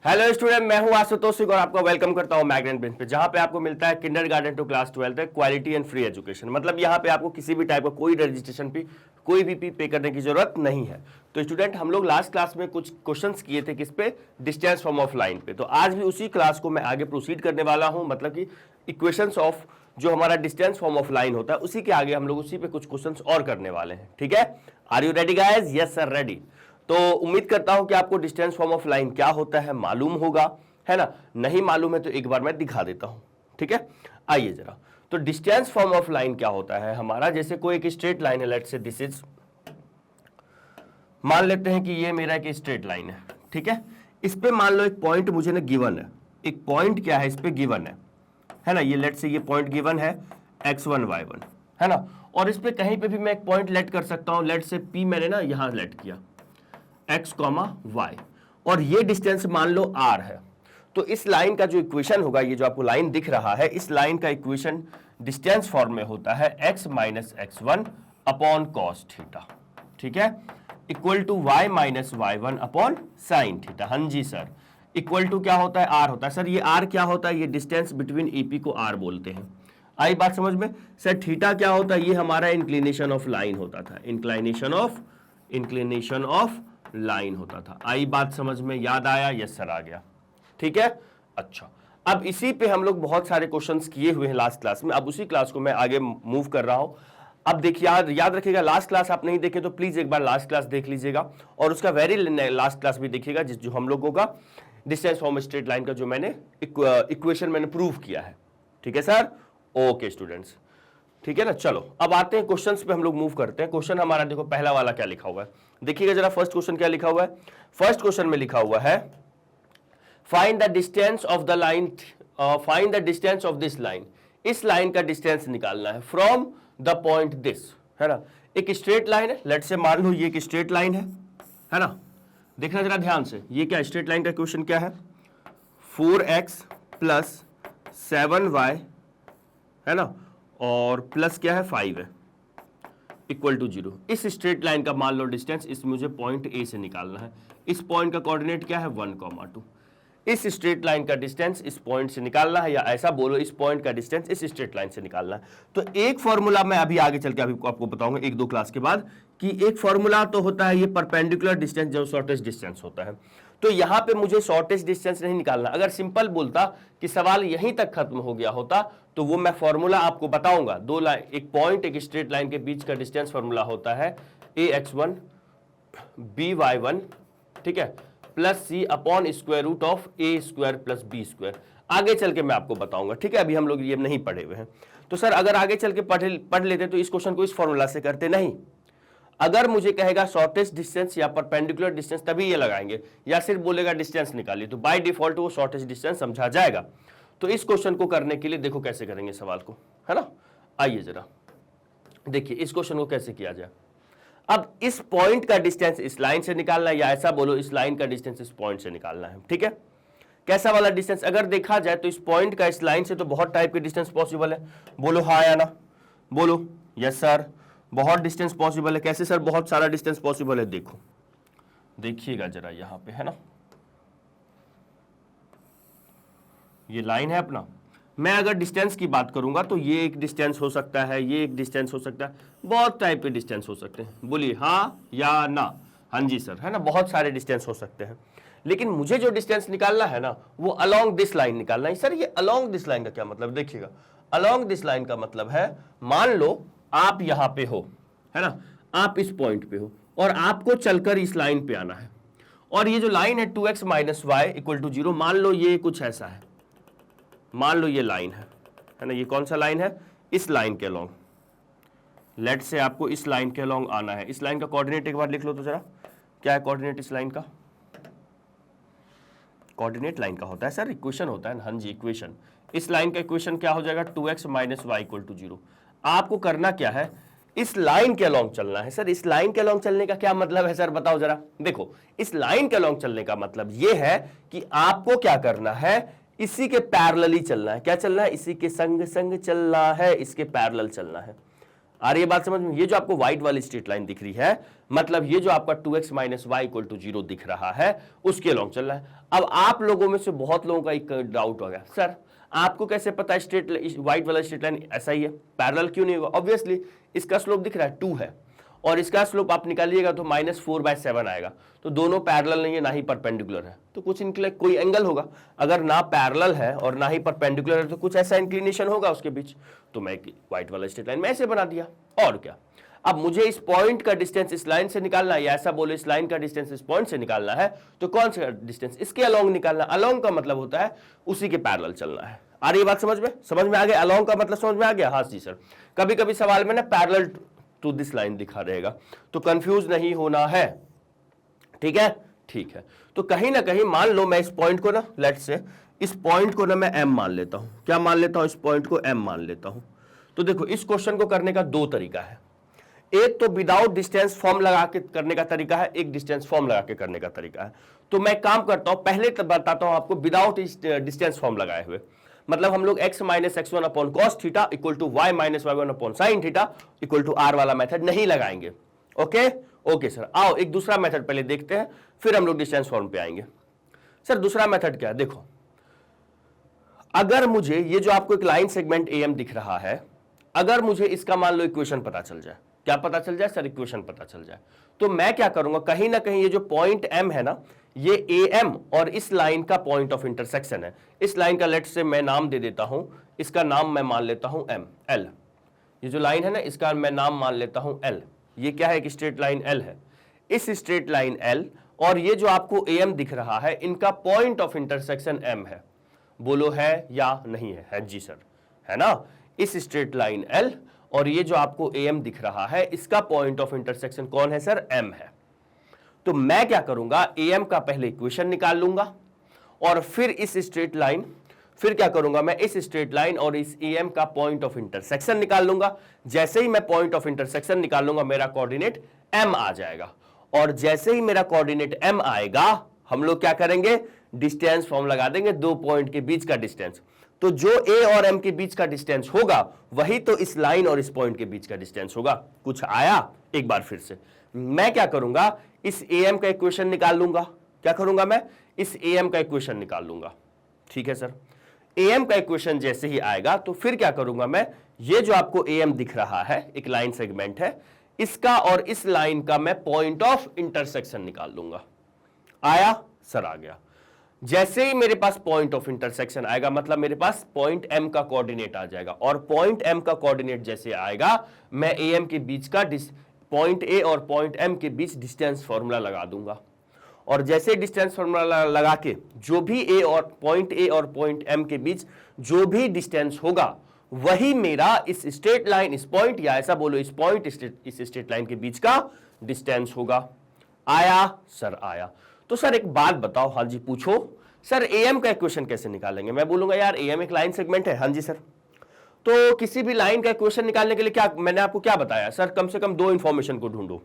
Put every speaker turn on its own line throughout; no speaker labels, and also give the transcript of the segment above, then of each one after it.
Hello student, मैं हूं आशुतोष और आपका वेलकम करता हूं मैग्नेट बेंच पे, जहां पे आपको मिलता है किंडरगार्टन टू क्लास 12 तक क्वालिटी एंड फ्री एजुकेशन। मतलब यहां पे आपको किसी भी टाइप का कोई रजिस्ट्रेशन फी, कोई भी फी पे करने की जरूरत नहीं है। तो स्टूडेंट, हम लोग लास्ट क्लास में कुछ क्वेश्चंस किए थे किस पे, डिस्टेंस फॉर्म ऑफ लाइन पे। तो आज भी उसी क्लास को मैं आगे प्रोसीड करने वाला हूं, मतलब कि इक्वेशंस ऑफ जो हमारा डिस्टेंस फॉर्म ऑफ लाइन होता है उसी के आगे हम लोग उसी पे कुछ क्वेश्चंस और करने वाले हैं। ठीक है, are you ready guys? Yes sir, ready. तो उम्मीद करता हूं कि आपको डिस्टेंस फॉर्म ऑफ लाइन क्या होता है मालूम होगा, है ना। नहीं मालूम है तो एक बार मैं दिखा देता हूं। ठीक है, आइए जरा। तो डिस्टेंस फॉर्म ऑफ लाइन क्या होता है हमारा, जैसे कोई एक स्ट्रेट लाइन है, लेट्स से दिस इज, मान लेते हैं कि ये मेरा एक स्ट्रेट लाइन है। ठीक है, इस पे मान लो एक पॉइंट मुझे ना गिवन है, एक पॉइंट क्या है इस पे गिवन है ना। ये लेट्स से ये पॉइंट गिवन है x1 y1, है ना। और इस पे कहीं पे भी मैं एक पॉइंट लेट कर सकता हूं, लेट्स से p मैंने ना यहां लेट किया x, y, और ये डिस्टेंस मान लो r है। तो इस लाइन का जो इक्वेशन होगा, ये जो आपको लाइन दिख रहा है, इस लाइन का इक्वेशन डिस्टेंस फॉर्म में होता है x minus x1 upon cos theta. ठीक है, equal to y minus y1 upon sine theta. हाँ जी सर, इक्वल टू क्या होता है, r होता है। सर ये r क्या होता है? ये डिस्टेंस बिटवीन EP को r बोलते हैं। आई बात समझ में? सर थीटा क्या होता है? ये हमारा इंक्लिनेशन ऑफ लाइन होता था, इंक्लिनेशन ऑफ लाइन होता था। आई बात समझ में? याद आया? यस सर, आ गया। ठीक है, अच्छा। अब इसी पे हम लोग बहुत सारे क्वेश्चंस किए हुए हैं लास्ट क्लास में। अब उसी क्लास को मैं आगे मूव कर रहा हूं। अब देखिए, याद रखिएगा, लास्ट क्लास आप नहीं देखे तो प्लीज एक बार लास्ट क्लास देख लीजिएगा, और उसका वेरी लास्ट क्लास भी देखिएगा, जिस जो हम लोगों का डिस्टेंस फ्रॉम स्ट्रेट लाइन का जो मैंने इक्वेशन मैंने प्रूव किया है। ठीक है सर, ओके स्टूडेंट्स, ठीक है ना। चलो अब आते हैं क्वेश्चंस पे, हम लोग मूव करते हैं। क्वेश्चन हमारा देखो, पहला वाला क्या लिखा हुआ है, देखिएगा जरा। फर्स्ट क्वेश्चन क्या लिखा हुआ है? फर्स्ट क्वेश्चन में लिखा हुआ है, find the distance of the line, find the distance of this line. इस लाइन का डिस्टेंस निकालना है फ्रॉम द पॉइंट दिस, है ना। एक स्ट्रेट लाइन है, लेट से मान लो ये एक स्ट्रेट लाइन है ना। देखना जरा ध्यान से, ये क्या स्ट्रेट लाइन का क्वेश्चन क्या है? 4x प्लस 7y, है ना, और प्लस क्या है 5 है, इक्वल टू 0। इस स्ट्रेट लाइन का मान लो डिस्टेंस, इस मुझे पॉइंट ए से निकालना है। इस पॉइंट का कोऑर्डिनेट क्या है? 1, 2। इस स्ट्रेट लाइन का डिस्टेंस इस पॉइंट से निकालना है, या ऐसा बोलो इस पॉइंट का डिस्टेंस इस स्ट्रेट लाइन से निकालना है। तो एक फॉर्मूला मैं अभी आगे चल के अभी आपको बताऊंगा 1-2 क्लास के बाद, कि एक फॉर्मूला तो होता है ये परपेंडिकुलर डिस्टेंस, जो शॉर्टेस्ट डिस्टेंस होता है। तो यहां पे मुझे शॉर्टेस्ट डिस्टेंस नहीं निकालना। अगर सिंपल बोलता कि सवाल यहीं तक खत्म हो गया होता तो वो मैं फॉर्मूला आपको बताऊंगा। दो लाइन, एक पॉइंट एक स्ट्रेट लाइन के बीच का डिस्टेंस फॉर्मूला होता है ax1 by1, ठीक है, plus c upon square root of a square plus b square. आगे चल के मैं आपको बताऊंगा। ठीक है, अभी हम लोग ये नहीं पढ़े हुए हैं। तो सर अगर आगे चल के पढ़ लेते तो इस क्वेश्चन को इस फॉर्मूला से करते नहीं। अगर मुझे कहेगा शॉर्टेस्ट डिस्टेंस या परपेंडिकुलर डिस्टेंस तभी ये लगाएंगे, या सिर्फ बोलेगा डिस्टेंस निकालिए, तो बाय डिफॉल्ट वो शॉर्टेस्ट डिस्टेंस समझा जाएगा। तो इस क्वेश्चन को करने के लिए देखो कैसे करेंगे सवाल को, है ना। आइए जरा देखिए इस क्वेश्चन को कैसे किया जाए। अब इस पॉइंट का डिस्टेंस इस लाइन से निकालना है, या ऐसा बोलो इस लाइन का डिस्टेंस इस पॉइंट से निकालना है। ठीक है, कैसा वाला डिस्टेंस? अगर देखा जाए तो इस पॉइंट का इस लाइन से तो बहुत टाइप के डिस्टेंस पॉसिबल है। बोलो हाँ या ना, बोलो यस सर, बहुत डिस्टेंस पॉसिबल है। कैसे सर बहुत सारा डिस्टेंस पॉसिबल है? देखो देखिएगा जरा यहां पे, है ना, ये लाइन है अपना। मैं अगर डिस्टेंस की बात करूंगा तो ये एक डिस्टेंस हो सकता है, ये एक डिस्टेंस हो सकता है, बहुत टाइप के डिस्टेंस हो सकते हैं। बोलिए हाँ या ना। हाँ जी सर, है ना, बहुत सारे डिस्टेंस हो सकते हैं। लेकिन मुझे जो डिस्टेंस निकालना है ना, वो अलोंग दिस लाइन निकालना है। सर ये अलोंग दिस लाइन का क्या मतलब? देखिएगा, अलोंग दिस लाइन का मतलब है, मान लो आप यहां पे हो, है ना, आप इस पॉइंट पे हो और आपको चलकर इस लाइन पे आना है, और ये जो लाइन है 2x minus Y equal to 0, मान लो ये कुछ ऐसा है, मान लो ये लाइन है ना। ये कौन सा लाइन है? इस लाइन के अलोंग, लेट से आपको इस लाइन के अलोंग आना है। इस लाइन का कोऑर्डिनेट एक बार लिख लो तो जरा, क्या है कोऑर्डिनेट इस लाइन का? कोऑर्डिनेट लाइन का होता है सर इक्वेशन होता है ना। हाँ जी, इक्वेशन। इस लाइन का इक्वेशन क्या हो जाएगा? 2x minus Y equal to 0। आपको करना क्या है? इस लाइन के अलोंग चलना है। सर इस लाइन के अलोंग चलने का क्या मतलब है सर, बताओ जरा। देखो, इस लाइन के अलोंग चलने का मतलब यह है कि आपको क्या करना है, इसी के पैरेलली चलना है। क्या चलना है? इसी के संग संग चलना है, इसके पैरेलल चलना है। आ रही है बात समझ में? ये जो आपको व्हाइट वाली स्ट्रेट लाइन दिख रही है, मतलब ये जो आपका 2x minus Y equal to 0 दिख रहा है, उसके अलॉन्ग चल रहा है। अब आप लोगों में से बहुत लोगों का एक डाउट हो गया, सर आपको कैसे पता है स्ट्रेट व्हाइट वाला स्ट्रेट लाइन ऐसा ही है, पैरेलल क्यों नहीं होगा? ऑब्वियसली इसका स्लोप दिख रहा है 2 है, और इसका स्लोप आप निकालिएगा तो -4/7 आएगा, तो दोनों पैरेलल नहीं है, ना ही परपेंडिकुलर है, तो कुछ कोई एंगल होगा। अगर ना पैरेलल है और ना ही परपेंडिकुलर है तो कुछ ऐसा इंक्लिनेशन होगा उसके बीच। तो मैं व्हाइट वाला स्ट्रेट लाइन में ऐसे बना दिया, और क्या। अब मुझे इस पॉइंट का डिस्टेंस इस लाइन से निकालना है, या ऐसा बोले इस लाइन का डिस्टेंस इस पॉइंट से निकालना है, तो कौन सा डिस्टेंस? इसके अलोंग निकालना। अलोंग का मतलब होता है उसी के पैरेलल चलना है। आ रही है बात समझ में? समझ में आ गया? अलोंग का मतलब समझ में आ गया? हाँ जी सर। कभी कभी सवाल में ना पैरेलल टू दिस लाइन दिखा रहेगा, तो कंफ्यूज नहीं होना है, ठीक है? ठीक है। तो कहीं ना कहीं मान लो मैं इस पॉइंट को ना, लेट्स से इस पॉइंट को ना मैं m मान लेता हूं। क्या मान लेता हूं? इस पॉइंट को m मान लेता हूं। तो देखो इस क्वेश्चन को करने का दो तरीका है, एक तो विदाउट डिस्टेंस फॉर्म लगा के करने का तरीका है, एक डिस्टेंस फॉर्म लगा के करने का तरीका है। तो मैं काम करता हूं, पहले बताता हूं आपको विदाउट डिस्टेंस फॉर्म लगाए हुए। मतलब हम लोग x minus x1 upon cos theta equal to y minus y1 upon sine theta equal to r वाला मेथड नहीं लगाएंगे। Okay okay sir. आओ एक दूसरा मेथड पहले देखते हैं, फिर हम लोग डिस्टेंस फॉर्म पे आएंगे। सर दूसरा मेथड क्या है? देखो, अगर मुझे ये जो आपको एक लाइन सेगमेंट AM दिख रहा है, अगर मुझे इसका मान लो इक्वेशन पता चल जाए, क्या पता चल जाए सर? इक्वेशन पता चल जाए, तो मैं क्या करूंगा, कहीं ना कहीं ये जो पॉइंट M है ना, ये AM और इस लाइन का पॉइंट ऑफ इंटरसेक्शन है। इस लाइन का लेट से मैं नाम दे देता हूं, इसका नाम मैं मान लेता हूं L। ये जो लाइन है ना, इसका मैं नाम मान लेता हूं L। ये क्या है? एक स्ट्रेट लाइन L है। इस स्ट्रेट लाइन L और ये जो आपको AM दिख रहा है, इनका पॉइंट ऑफ इंटरसेक्शन M है। बोलो है या नहीं है? है जी सर, है ना। इस स्ट्रेट लाइन L और ये जो आपको AM दिख रहा है, इसका पॉइंट ऑफ इंटरसेक्शन कौन है सर? M है। तो मैं क्या करूंगा, AM का पहले इक्वेशन निकाल लूंगा, और फिर इस स्ट्रेट लाइन, फिर क्या करूंगा मैं, इस स्ट्रेट लाइन और इस AM का पॉइंट ऑफ इंटरसेक्शन निकाल लूंगा। जैसे ही मैं पॉइंट ऑफ इंटरसेक्शन निकाल लूंगा, मेरा कोऑर्डिनेट M आ जाएगा, और जैसे ही मेरा कोऑर्डिनेट M आएगा, हम लोग क्या करेंगे, डिस्टेंस फॉर्म लगा देंगे, दो पॉइंट के बीच का डिस्टेंस। तो जो A और M के बीच का डिस्टेंस होगा, वही तो इस लाइन और इस पॉइंट के बीच का डिस्टेंस होगा। कुछ आया? एक बार फिर से मैं क्या करूंगा, इस AM का इक्वेशन निकाल लूंगा। क्या करूंगा मैं? इस AM का इक्वेशन निकाल लूंगा। ठीक है सर। AM का इक्वेशन जैसे ही आएगा, तो फिर क्या करूंगा मैं, ये जो आपको AM दिख रहा है, एक लाइन सेगमेंट है, इसका और इस लाइन का मैं पॉइंट ऑफ इंटरसेक्शन निकाल लूंगा। आया सर? आ गया। जैसे ही मेरे पास पॉइंट ऑफ इंटरसेक्शन आएगा, मतलब मेरे पास पॉइंट M का कोऑर्डिनेट आ जाएगा, और पॉइंट M का कोऑर्डिनेट जैसे आएगा, मैं AM के बीच का पॉइंट A और पॉइंट M के बीच डिस्टेंस फॉर्मूला लगा दूंगा। और जैसे डिस्टेंस फॉर्मूला लगा के जो भी A और पॉइंट M के बीच जो भी डिस्टेंस होगा, वही मेरा इस स्ट्रेट लाइन, इस पॉइंट, या ऐसा बोलो इस पॉइंट इस स्ट्रेट लाइन के बीच का डिस्टेंस होगा। आया सर? आया। तो सर एक बात बताओ। हाँ जी पूछो सर, AM का इक्वेशन कैसे निकालेंगे? मैं बोलूंगा यार AM एक लाइन सेगमेंट है। हाँ जी सर। तो किसी भी लाइन का इक्वेशन निकालने के लिए क्या मैंने आपको क्या बताया सर? कम से कम दो इंफॉर्मेशन को ढूंढो।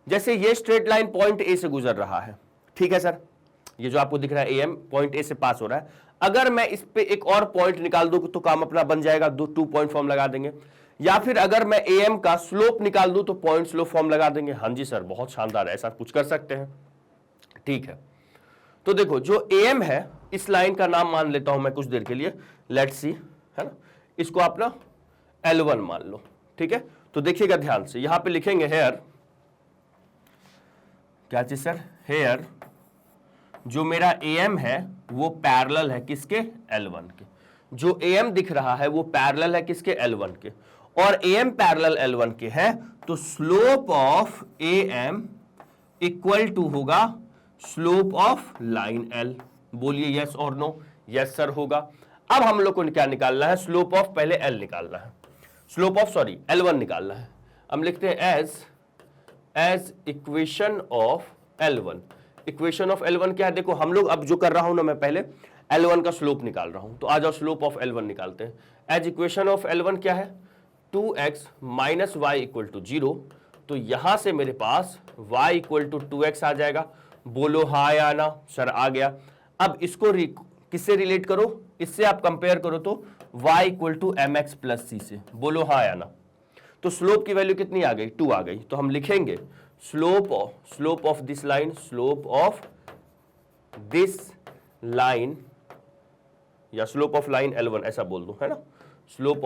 जैसे ये स्ट्रेट लाइन पॉइंट A से गुजर रहा है, ठीक है सर, ये जो आपको दिख रहा है AM पॉइंट A से पास हो रहा है। अगर मैं इस पे एक और पॉइंट निकाल दूं तो काम अपना बन जाएगा, टू पॉइंट फॉर्म लगा देंगे। या फिर अगर मैं AM का स्लोप निकाल दूं तो पॉइंट स्लोप फॉर्म लगा देंगे। हाँ जी सर, बहुत शानदार है, ऐसा कुछ कर सकते हैं। ठीक है। तो देखो जो AM है, इस लाइन का नाम मान लेता हूं मैं कुछ देर के लिए, लेट्स सी, है ना, इसको आप ना L1 मान लो। ठीक है। तो देखिएगा ध्यान से, यहां पे लिखेंगे हेयर, क्या चीज सर? हेयर जो मेरा AM है वो पैरेलल है किसके? L1 के। जो AM दिख रहा है वो पैरेलल है किसके? L1 के। और AM पैरेलल L1 के है, तो slope of AM equal to होगा स्लोप ऑफ लाइन L। बोलिए यस और नो? यस सर होगा। अब हम लोग को क्या निकालना है? स्लोप ऑफ पहले L निकालना है, स्लोप ऑफ L1 निकालना है। हम लिखते हैं as equation of L1। Equation of L1 क्या है? देखो हम लोग अब जो कर रहा हूं ना, मैं पहले L1 का स्लोप निकाल रहा हूं, तो आ जाओ स्लोप ऑफ L1 निकालते हैं। एज इक्वेशन ऑफ L1 क्या है? 2x minus Y equal to 0। तो यहां से मेरे पास y इक्वल टू 2x आ जाएगा। बोलो हाँ या ना? सर आ गया। अब इसको किससे रिलेट करो? इससे आप कंपेयर करो तो y equal to mx plus C से। बोलो हाँ या ना? तो स्लोप की वैल्यू कितनी आ गई, 2 आ गई। तो हम लिखेंगे slope of this line, slope of this line, या स्लोप ऑफ लाइन L1 ऐसा बोल दो, है ना। स्लोप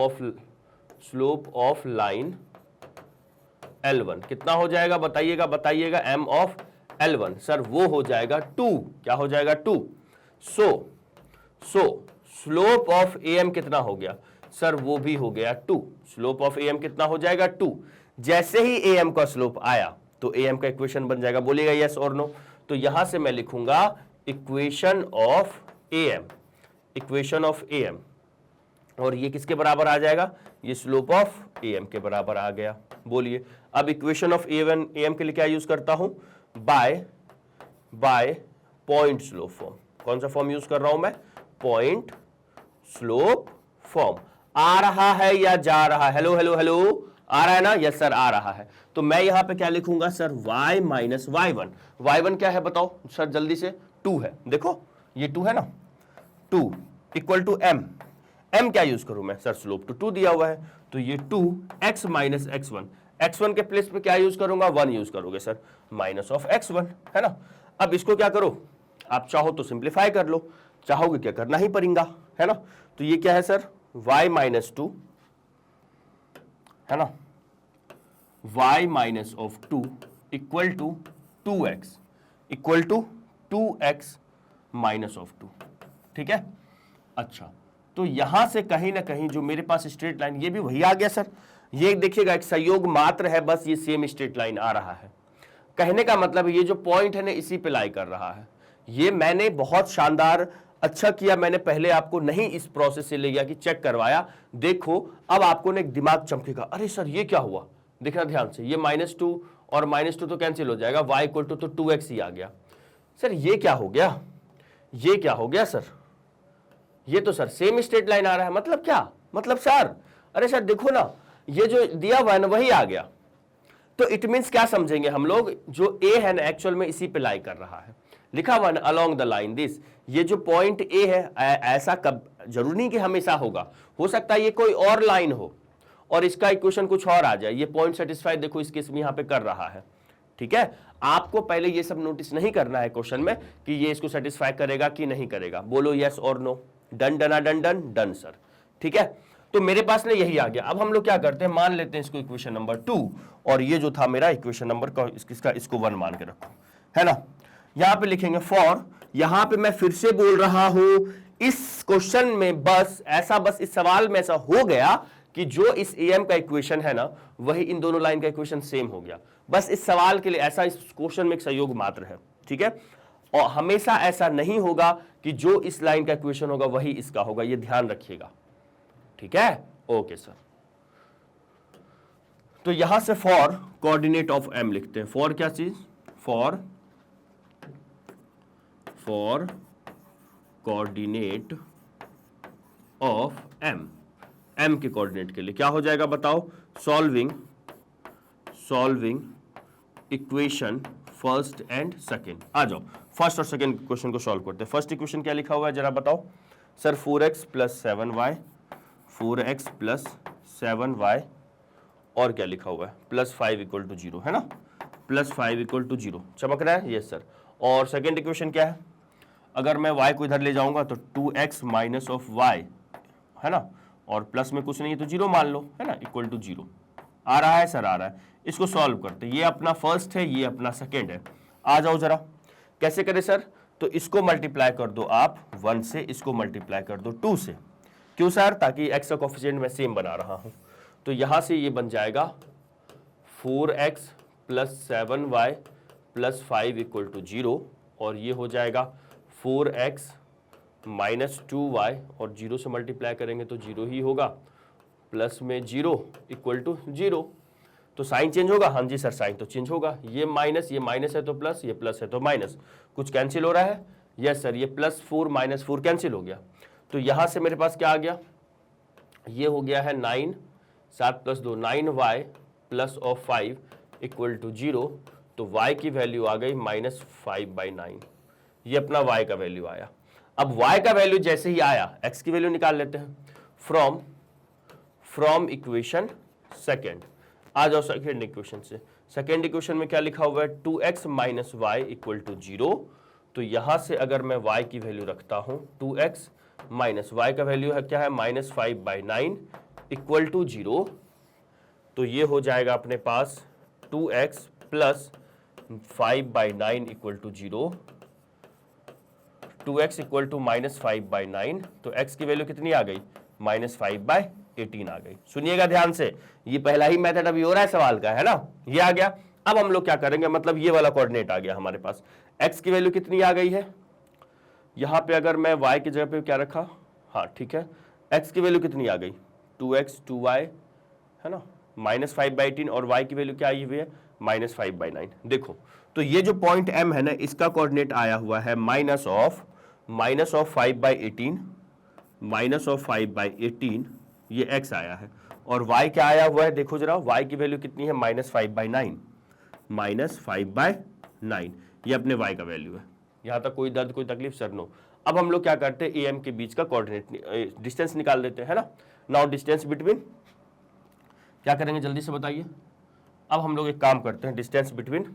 ऑफ लाइन L1 कितना हो जाएगा बताइएगा, m ऑफ L1 सर वो हो जाएगा 2। क्या हो जाएगा, 2। सो स्लोप ऑफ AM कितना हो गया सर, वो भी हो गया 2। स्लोप ऑफ AM कितना हो जाएगा, 2। जैसे ही AM का स्लोप आया तो AM का इक्वेशन बन जाएगा, बोलिएगा यस और नो। तो यहां से मैं लिखूंगा इक्वेशन ऑफ AM, और ये किसके बराबर आ जाएगा, ये स्लोप ऑफ AM के बराबर आ गया। बोलिए अब इक्वेशन ऑफ AM के लिए क्या यूज करता हूं, बाय पॉइंट स्लोप फॉर्म। कौन सा फॉर्म यूज कर रहा हूं मैं, पॉइंट स्लोप फॉर्म। आ रहा है या जा रहा है, हेलो हेलो हेलो, आ रहा है ना, यस सर आ रहा है। तो मैं यहां पे क्या लिखूंगा सर, y माइनस y1 क्या है बताओ सर जल्दी से, 2 है। देखो ये 2 है ना, 2 इक्वल टू m क्या यूज करूं मैं सर, स्लोप टू 2 दिया हुआ है, तो ये 2x माइनस x1 के प्लेस पे क्या यूज करूंगा, 1 यूज करोगे सर, माइनस ऑफ x1, है ना। अब इसको क्या करो, आप चाहो तो सिंप्लीफाई कर लो, चाहोगे क्या करना ही पड़ेगा, है ना। तो ये क्या है सर, y माइनस 2, है ना, y minus of 2 equal to 2x equal to 2x minus of 2, ठीक है। अच्छा, तो यहां से कहीं ना कहीं जो मेरे पास स्ट्रेट लाइन, ये भी वही आ गया सर। ये देखिएगा एक संयोग मात्र है, बस ये सेम स्ट्रेट लाइन आ रहा है। कहने का मतलब ये जो पॉइंट है ना, इसी पे लाई कर रहा है। ये मैंने बहुत शानदार, अच्छा किया मैंने पहले आपको नहीं इस प्रोसेस से ले गया कि चेक करवाया। देखो अब आपको ना एक दिमाग चमकेगा, अरे सर ये क्या हुआ, देखना ध्यान से, ये -2 और -2 तो कैंसिल हो जाएगा, y इक्वल टू तो 2x ही आ गया। सर ये क्या हो गया, ये क्या हो गया सर, ये तो सर सेम स्ट्रेट लाइन आ रहा है। मतलब क्या, मतलब सर, अरे सर देखो ना, ये जो दिया हुआ है ना वही आ गया। तो इट मींस क्या समझेंगे हम लोग, जो ए है ना एक्चुअल में इसी पे लाई कर रहा है, लिखा हुआ ना अलोंग द लाइन दिस। ये जो पॉइंट ए है, ऐसा कब, जरूरी नहीं कि हमेशा होगा, हो सकता है ये कोई और लाइन हो और इसका इक्वेशन कुछ और आ जाए। ये पॉइंट सेटिस्फाई देखो इस केस में यहां पे कर रहा है, ठीक है। आपको पहले ये सब नोटिस नहीं करना है क्वेश्चन में कि ये इसको सेटिस्फाई करेगा कि नहीं करेगा। बोलो यस और नो, डन डना डन डन डन सर, ठीक है। तो मेरे पास ना यही आ गया। अब हम लोग क्या करते हैं, मान लेते हैं इसको इक्वेशन नंबर 2, और ये जो था मेरा इक्वेशन नंबर इसको 1 मान के रखो, है ना। यहां पे लिखेंगे फॉर, यहां पे मैं फिर से बोल रहा हूं, इस क्वेश्चन में बस ऐसा, बस इस सवाल में ऐसा हो गया कि जो इस AM का इक्वेशन है ना, वही इन दोनों लाइन का इक्वेशन सेम हो गया। बस इस सवाल के लिए ऐसा, इस क्वेश्चन में एक संयोग मात्र है, ठीक है। और हमेशा ऐसा नहीं होगा कि जो इस लाइन का इक्वेशन होगा वही इसका होगा, ये ध्यान रखिएगा, ठीक है। ओके सर, तो यहां से फॉर कोऑर्डिनेट ऑफ M लिखते हैं। फॉर क्या चीज, फॉर कोऑर्डिनेट ऑफ M के कोऑर्डिनेट के लिए क्या हो जाएगा बताओ, solving equation first and second. आ जाओ फर्स्ट और सेकेंड क्वेश्चन को सॉल्व करते हैं। फर्स्ट इक्वेशन क्या लिखा हुआ है जरा बताओ sir, 4x plus 7y, 4x plus 7y, और क्या लिखा हुआ है, +5 इक्वल टू 0, है ना, +5 इक्वल टू 0, चमक रहा है, यस सर। और सेकेंड इक्वेशन क्या है, अगर मैं y को इधर ले जाऊंगा तो 2x माइनस ऑफ y, है ना, और प्लस में कुछ नहीं है तो 0 मान लो, है ना, इक्वल टू 0। आ रहा है सर, आ रहा है। इसको सॉल्व करते, ये अपना फर्स्ट है, ये अपना सेकेंड है। आ जाओ जरा, कैसे करें सर, तो इसको मल्टीप्लाई कर दो आप 1 से, इसको मल्टीप्लाई कर दो 2 से। क्यों सर, ताकि x का कोफिशिएंट मैं सेम बना रहा हूं। तो यहां से ये बन जाएगा 4x plus 7y plus 5 equal to 0, और ये हो जाएगा 4x माइनस 2y, और 0 से मल्टीप्लाई करेंगे तो 0 ही होगा, प्लस में 0 इक्वल टू 0। तो साइन चेंज होगा, हाँ जी सर साइन तो चेंज होगा, ये माइनस है तो प्लस, ये प्लस है तो माइनस, कुछ कैंसिल हो रहा है, यस सर, ये +4 -4 कैंसिल हो गया। तो यहां से मेरे पास क्या आ गया, ये हो गया है 9, 7 + 2 9y plus of 5 equal to 0। तो y की वैल्यू आ गई -5/9, ये अपना y का वैल्यू आया। अब y का वैल्यू जैसे ही आया, x की वैल्यू निकाल लेते हैं फ्रॉम इक्वेशन सेकेंड। आ जाओ सेकेंड इक्वेशन से। सेकेंड इक्वेशन में क्या लिखा हुआ है, 2x minus Y equal to 0। तो यहां से अगर मैं y की वैल्यू रखता हूं, 2x माइनस वाई का वैल्यू है क्या है, -5/9 इक्वल टू 0। तो ये हो जाएगा अपने पास 2x plus 5/9 equal to 0। 2x equal to -5/9, तो x की वैल्यू कितनी आ गई, -5/18 आ गई। सुनिएगा ध्यान से, ये पहला ही मेथड अभी हो रहा है सवाल का, है ना, ये आ गया। अब हम लोग क्या करेंगे, मतलब ये वाला कोऑर्डिनेट आ गया हमारे पास, x की वैल्यू कितनी आ गई है, यहां पे अगर मैं y की जगह पे क्या रखा, हाँ ठीक है, x की वैल्यू कितनी आ गई, 2x 2y, है ना, -5/18, और y की वैल्यू क्या आई हुई है, -5/9। देखो तो ये जो पॉइंट m है ना, इसका कोऑर्डिनेट आया हुआ है माइनस ऑफ 5/18, -5/18, ये x आया है, और y क्या आया हुआ है, देखो जरा, y की वैल्यू कितनी है, -5/9, -5/9, ये अपने y का वैल्यू है। यहां तक कोई दर्द कोई तकलीफ, सर नो। अब हम लोग क्या करते हैं, ए एम के बीच का कोऑर्डिनेट डिस्टेंस निकाल देते हैं, है ना। नाउ डिस्टेंस बिटवीन, क्या करेंगे जल्दी से बताइए। अब हम लोग एक काम करते हैं, डिस्टेंस बिटवीन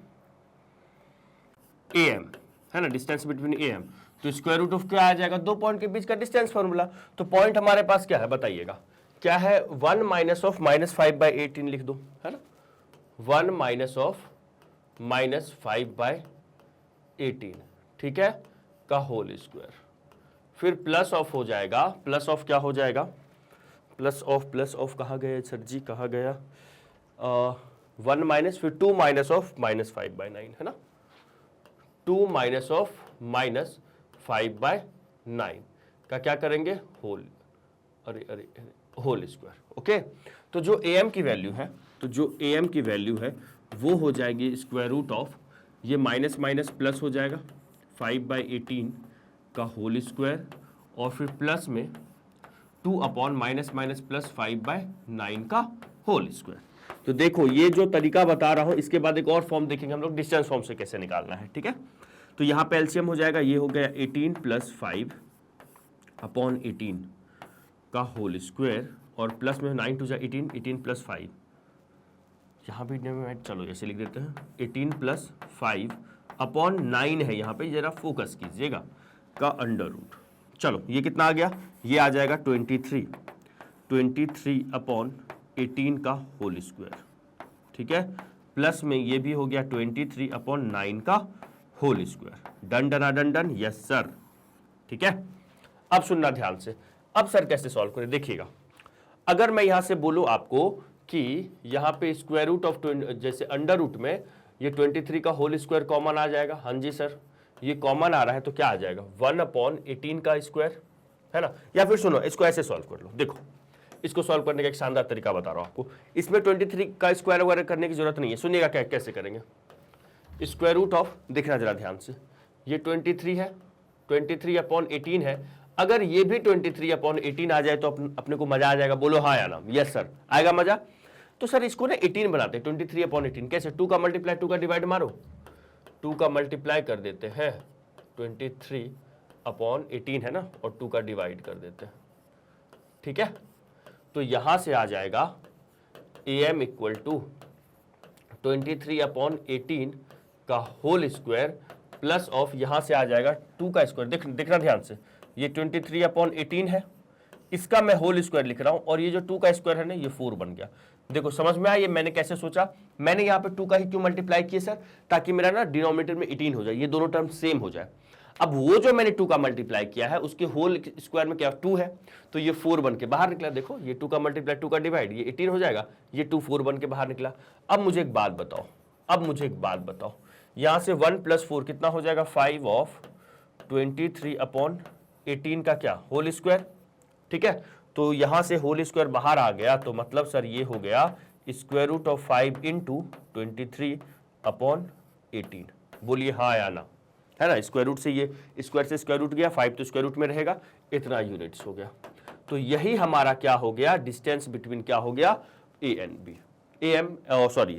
ए एम, है ना, डिस्टेंस बिटवीन ए एम, तो स्क्वायर रूट ऑफ क्या आ जाएगा, दो पॉइंट के बीच का डिस्टेंस फॉर्मूला। तो पॉइंट हमारे पास क्या है बताइएगा, क्या है, 1 माइनस ऑफ -5/18 लिख दो, है ना, 1 माइनस ऑफ -5/18, ठीक है, का होल स्क्वायर, फिर प्लस ऑफ हो जाएगा, प्लस ऑफ क्या हो जाएगा, प्लस ऑफ कहाँ गया सर जी, कहाँ गया, 1 माइनस, फिर 2 माइनस ऑफ -5/9, है ना, 2 माइनस ऑफ -5/9 का क्या करेंगे, होल, अरे होल स्क्वायर, ओके। तो जो ए एम की वैल्यू है, तो जो ए एम की वैल्यू है वो हो जाएगी स्क्वायर रूट ऑफ, ये माइनस माइनस प्लस हो जाएगा, 5/18 का होल स्क्वायर, और फिर प्लस में 2 अपॉन माइनस माइनस प्लस 5/9 का होल स्क्वायर। तो देखो ये जो तरीका बता रहा हूं, इसके बाद एक और फॉर्म देखेंगे हम लोग, डिस्टेंस फॉर्म से कैसे निकालना है, ठीक है। तो यहां पे एलसीएम हो जाएगा, ये हो गया 18 प्लस 5 अपॉन 18 का होल स्क्वायर, और प्लस में 9 टू जा 18, 18 प्लस 5, यहाँ पे चलो ऐसे लिख देते हैं, 18 प्लस 5 अपॉन 9 है, यहाँ पे जरा फोकस कीजिएगा, का अंडर रूट। चलो ये कितना आ गया, ये आ जाएगा 23 अपॉन 18 का होल स्क्वायर, ठीक है, प्लस में ये भी हो गया 23 अपॉन 9 का whole square. Done done done done, yes sir, ठीक है। अब सुनना ध्यान से, अब सर कैसे सॉल्व करें, देखिएगा, अगर मैं यहां से बोलूं आपको कि यहां पे स्क्वायर रूट ऑफ, जैसे अंडर रूट में ये 23 का होल स्क्वायर कॉमन आ जाएगा, हाँ जी सर, ये कॉमन आ रहा है तो क्या आ जाएगा, 1 अपॉन 18 का स्क्वायर, है ना। या फिर सुनो, इसको ऐसे सॉल्व कर लो, देखो इसको सॉल्व करने का एक शानदार तरीका बता रहा हूं आपको, इसमें 23 का स्क्वायर वगैरह करने की जरूरत नहीं है। सुनिएगा कैसे करेंगे, स्क्वायर रूट ऑफ, देखना जरा ध्यान से, ये 23 है, 23 अपॉन 18 है, अगर ये भी 23 अपॉन 18 आ जाए तो अपने को मजा आ जाएगा, बोलो हाँ या ना, यस सर, आएगा मजा। तो सर इसको ना 18 बनाते हैं, 23 अपॉन 18 कैसे, 2 का मल्टीप्लाई 2 का डिवाइड मारो, 2 का मल्टीप्लाई कर देते हैं 23 अपॉन 18, है ना, और 2 का डिवाइड कर देते हैं, ठीक है। तो यहां से आ जाएगा A M equal to 23 upon 18 का होल स्क्वायर, प्लस ऑफ यहां से आ जाएगा 2 का स्क्वायर, देखना ध्यान से, ये 23 अपॉन 18 है, इसका मैं होल स्क्वायर लिख रहा हूं, और ये जो 2 का स्क्वायर है ना, ये 4 बन गया। देखो समझ में आया ये मैंने कैसे सोचा, मैंने यहाँ पे 2 का ही क्यों मल्टीप्लाई किया सर, ताकि मेरा ना डिनोमिनेटर में 18 हो जाए, ये दोनों टर्म सेम हो जाए। अब वो जो मैंने 2 का मल्टीप्लाई किया है उसके होल स्क्वायर में क्या 2 है, तो ये 4 बन के बाहर निकला। देखो ये 2 का मल्टीप्लाई 2 का डिवाइड, ये 18 हो जाएगा, ये 2 4 बन के बाहर निकला। अब मुझे एक बात बताओ, यहां से 1 प्लस 4 कितना हो जाएगा, 5 ऑफ 23 अपॉन 18 का क्या होल स्क्वायर, ठीक है। तो यहां से होल स्क्वायर बाहर आ गया, तो मतलब सर ये हो गया square root of 5 into 23 upon 18, बोलिए हाँ या ना, है ना। स्क्वायर रूट से ये स्क्वायर से स्क्वायर रूट गया, 5 तो स्क्वायर रूट में रहेगा, इतना यूनिट्स हो गया। तो यही हमारा क्या हो गया, डिस्टेंस बिटवीन क्या हो गया, A and B,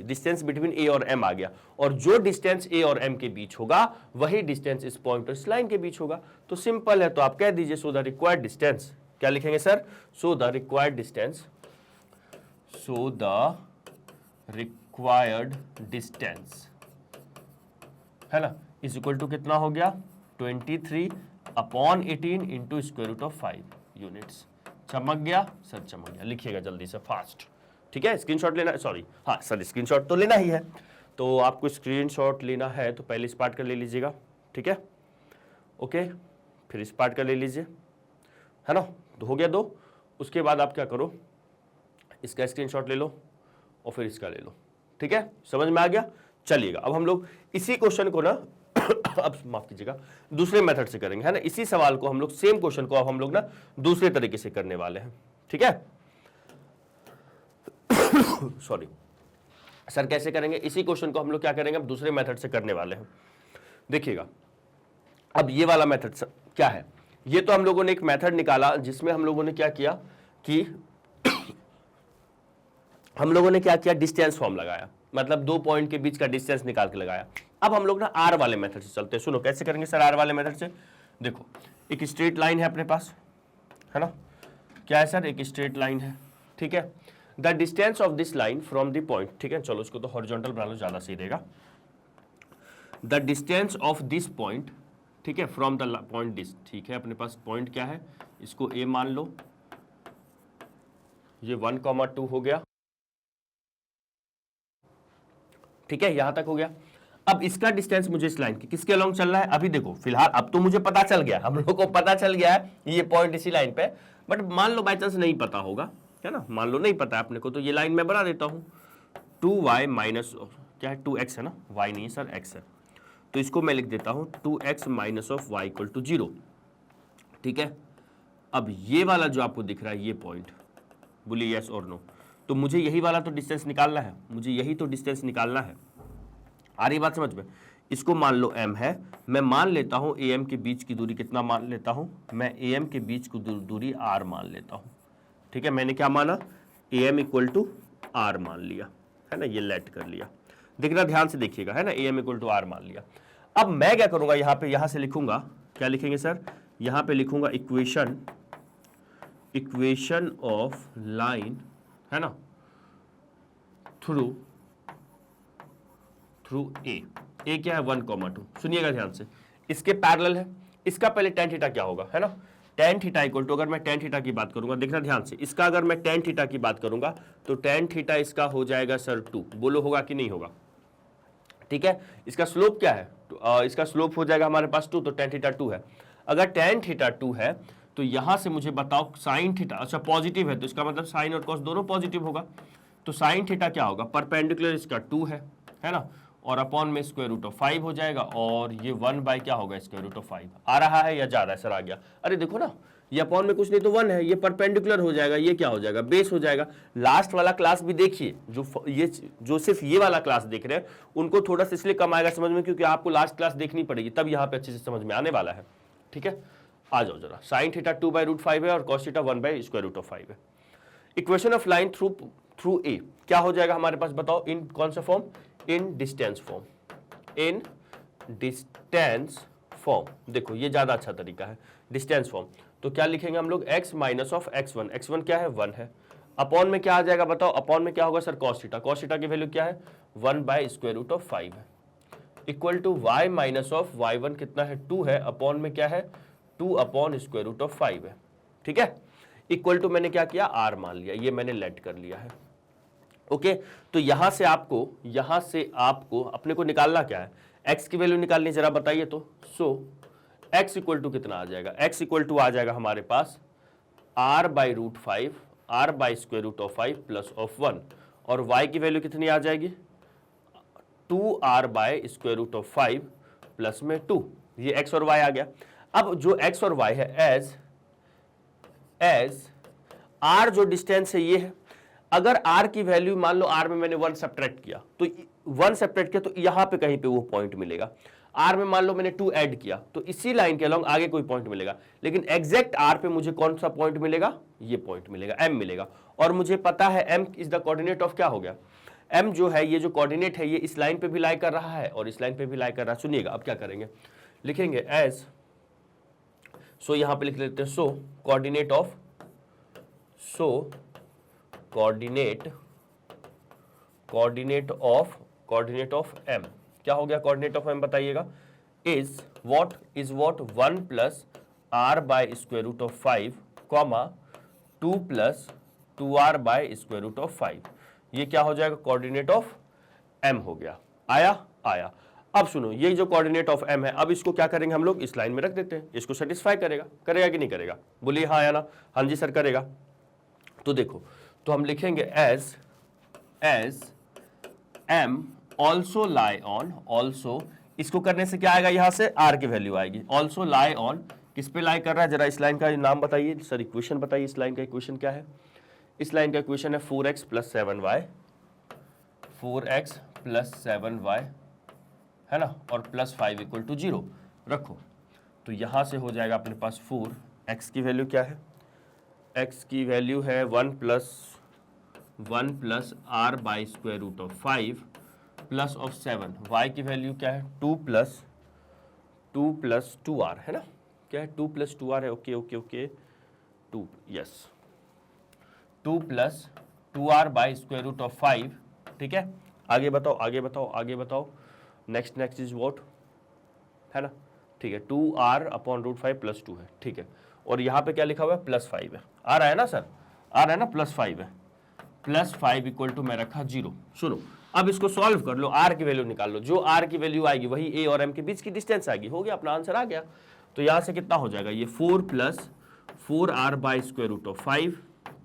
distance between A और एम आ गया, और जो डिस्टेंस ए और एम के बीच होगा वही डिस्टेंस इस पॉइंट और इस लाइन के बीच होगा। तो सिंपल है, तो आप कह दीजिए सो द रिक्वायर्ड डिस्टेंस, क्या लिखेंगे sir, so the required required distance, है ना, इज इक्वल टू कितना हो गया 23/18 into square root of 5 units. चमक गया सर, चमक गया। लिखिएगा जल्दी से फास्ट, ठीक है। स्क्रीनशॉट लेना, सॉरी हाँ सर, स्क्रीनशॉट तो लेना ही है। तो आपको स्क्रीनशॉट लेना है तो पहले इस पार्ट का ले लीजिएगा, ठीक है, ओके, फिर इस पार्ट का ले लीजिए, है ना, तो हो गया 2। उसके बाद आप क्या करो, इसका स्क्रीनशॉट ले लो और फिर इसका ले लो, ठीक है, समझ में आ गया। चलिएगा अब हम लोग इसी क्वेश्चन को ना अब माफ कीजिएगा दूसरे मेथड से करेंगे, है ना। इसी सवाल को हम लोग, सेम क्वेश्चन को अब हम लोग ना दूसरे तरीके से करने वाले हैं, ठीक है। सॉरी सर, कैसे करेंगे? इसी क्वेश्चन को हम लोग क्या करेंगे, अब दूसरे मेथड से करने वाले हैं। देखिएगा अब ये वाला मेथड क्या है, ये तो हम लोगों ने एक मेथड निकाला जिसमें हम लोगों ने क्या किया कि हम लोगों ने क्या किया, डिस्टेंस फॉर्म लगाया, मतलब 2 पॉइंट के बीच का डिस्टेंस निकाल के लगाया। अब हम लोग ना आर वाले मेथड से चलते हैं। सुनो कैसे करेंगे सर आर वाले मेथड से। देखो एक स्ट्रेट लाइन है अपने पास, है ना, क्या है सर, एक स्ट्रेट लाइन है, ठीक है। The distance of this line from the point, ठीक है, चलो इसको तो हॉरिजॉन्टल बना लो, ज्यादा सही रहेगा। The distance of this point, ठीक है, फ्रॉम द पॉइंट दिस, ठीक है, अपने पास पॉइंट क्या है, इसको ए मान लो, ये 1,2 हो गया, ठीक है, यहां तक हो गया। अब इसका डिस्टेंस मुझे इस लाइन की किसके अलोंग चल रहा है, अभी देखो फिलहाल अब तो मुझे पता चल गया, हम लोग को पता चल गया है ये पॉइंट इसी लाइन पे, बट मान लो बाई चांस नहीं पता होगा, है ना, मान लो नहीं पता है अपने को, तो ये लाइन मैं बना देता हूं 2y माइनस क्या है 2x है ना, y नहीं सर x है, तो इसको मैं लिख देता हूं 2x minus of y equal to 0, ठीक है। अब ये वाला जो आपको दिख रहा है ये पॉइंट, बोलिए यस और नो, तो मुझे यही वाला तो डिस्टेंस निकालना है, मुझे यही तो डिस्टेंस निकालना है। आ रही बात समझ में? इसको मान लो m है, मैं मान लेता हूं am के बीच की दूरी कितना मान लेता हूं, मैं am के बीच की दूरी r मान लेता हूं, ठीक है। मैंने क्या माना, am इक्वल टू r मान लिया, है ना, ये लेट कर लिया, देखना ध्यान से देखिएगा, है ना, am इक्वल टू r मान लिया। अब मैं क्या करूंगा, यहां से लिखूंगा, क्या लिखेंगे सर, यहां पे लिखूंगा इक्वेशन ऑफ लाइन, है ना, थ्रू ए क्या है 1,2, सुनिएगा ध्यान से, इसके पैरेलल है, इसका पहले tan थीटा क्या होगा, है ना, tan थीटा इक्वल टू, अगर मैं tan थीटा की बात करूंगा, देखना ध्यान से, इसका अगर मैं tan थीटा की बात करूंगा तो tan थीटा इसका हो जाएगा सर 2, बोलो होगा कि नहीं होगा, ठीक है। इसका स्लोप क्या है, इसका स्लोप हो जाएगा हमारे पास 2, तो tan थीटा 2 है। अगर tan थीटा 2 है तो यहां से मुझे बताओ sin थीटा, अच्छा पॉजिटिव है तो इसका मतलब साइन और कॉस दोनों पॉजिटिव होगा, तो sin थीटा क्या होगा, परपेंडिकुलर इसका 2 है ना, और अपॉन में स्क्वायर रूट ऑफ 5 हो जाएगा, और ये 1 बाय क्या होगा, स्क्वायर रूट ऑफ 5 आ रहा है या जा रहा है सर, आ गया, अरे देखो ना, ये अपॉन में कुछ नहीं तो 1 है, ये परपेंडिकुलर हो जाएगा, ये क्या हो जाएगा, बेस हो जाएगा। लास्ट वाला क्लास भी देखिए, जो सिर्फ ये वाला क्लास देख रहे हैं उनको थोड़ा सा इसलिए कम आएगा समझ में, क्योंकि आपको लास्ट क्लास देखनी पड़ेगी, तब यहाँ पे अच्छे से समझ में आने वाला है, ठीक है। आ जाओ जरा, साइन थीटा 2 बाय रूट 5 है और cos theta 1 by square root of 5 है। Equation of line through A क्या हो जाएगा हमारे पास, बताओ, इन कौन सा form, in distance form, in distance form, देखो ये ज्यादा अच्छा तरीका है, डिस्टेंस फॉर्म, तो क्या लिखेंगे हम लोग, x minus of x1, x1 क्या है 1 है, अपॉन में क्या आ जाएगा बताओ, अपॉन में क्या होगा सर, cos थीटा की वैल्यू क्या है 1 बाय स्क्वायर रूट ऑफ 5 है, equal to y minus of y1 कितना है 2 है, अपॉन में क्या है 2 अपॉन स्क्वायर रूट ऑफ 5 है, ठीक है, इक्वल टू मैंने क्या किया r मान लिया, ये मैंने लेट कर लिया है, ओके। तो यहां से आपको अपने को निकालना क्या है, x की वैल्यू निकालनी, जरा बताइए तो। सो x इक्वल टू कितना आ जाएगा, x इक्वल टू आ जाएगा हमारे पास r by root 5, r by square root of 5 plus of 1, और y की वैल्यू कितनी आ जाएगी 2r by square root of 5 plus में 2, ये x और y आ गया। अब जो x और y है एज r जो डिस्टेंस है ये है, अगर r की वैल्यू मान लो r में मैंने 1 सब्ट्रैक्ट किया, तो 1 सब्ट्रैक्ट किया तो यहां पे कहीं पे वो पॉइंट मिलेगा, r में मान लो मैंने 2 ऐड किया तो इसी लाइन के अलोंग आगे कोई पॉइंट मिलेगा, लेकिन एग्जैक्ट r पे मुझे कौन सा पॉइंट मिलेगा, ये पॉइंट मिलेगा, m मिलेगा, और मुझे पता है m is the coordinate of क्या हो गया, m जो है ये जो कोऑर्डिनेट है ये इस लाइन पे भी लाई कर रहा है और इस लाइन पे भी लाई कर रहा है। सुनिएगा अब क्या करेंगे, लिखेंगे एज, सो यहां पे लिख लेते हैं so coordinate coordinate of m क्या हो गया? कोऑर्डिनेट ऑफ m बताइएगा। Is what 1 plus r by square root of 5 comma 2 plus 2r by square root of 5। ये क्या हो जाएगा? कोऑर्डिनेट ऑफ m हो गया। आया। अब सुनो, ये जो कोऑर्डिनेट ऑफ m है, अब इसको क्या करेंगे हम लोग? इस लाइन में रख देते हैं। इसको सेटिस्फाई करेगा कि नहीं करेगा? बोलिए हाँ या ना। हाँ जी सर करेगा। तो देखो, तो हम लिखेंगे as m also lie on, also इसको करने से क्या आएगा? यहां से r की वैल्यू आएगी। ऑल्सो लाई ऑन, किस पे लाई कर रहा है? जरा इस लाइन का नाम बताइए सर, इक्वेशन बताइए। इस लाइन का इक्वेशन क्या है? इस लाइन का इक्वेशन है 4x plus 7y, 4x plus 7y है ना, और प्लस 5 इक्वल टू 0 रखो। तो यहां से हो जाएगा अपने पास 4, x की वैल्यू क्या है? x की वैल्यू है 1 plus r by square root of 5 plus of 7। y की वैल्यू क्या है? 2 प्लस 2r है ना, क्या है? 2 प्लस 2r है। Okay 2, yes, 2 plus 2r by square root of 5। ठीक है, आगे बताओ। नेक्स्ट इज व्हाट है ना, ठीक है, 2r अपॉन रूट 5 प्लस 2 है। ठीक है, और यहाँ पे क्या लिखा हुआ है? प्लस 5 है। आ रहा है ना सर? आ रहा है ना? प्लस 5 है। प्लस 5 इक्वल टू मैं रखा 0। सुनो, अब इसको सॉल्व कर लो, r की वैल्यू निकाल लो। जो r की वैल्यू आएगी वही a और m के बीच की डिस्टेंस आएगी। हो गया, अपना आंसर आ गया। तो यहाँ से कितना हो जाएगा? ये 4 plus 4r by square root of 5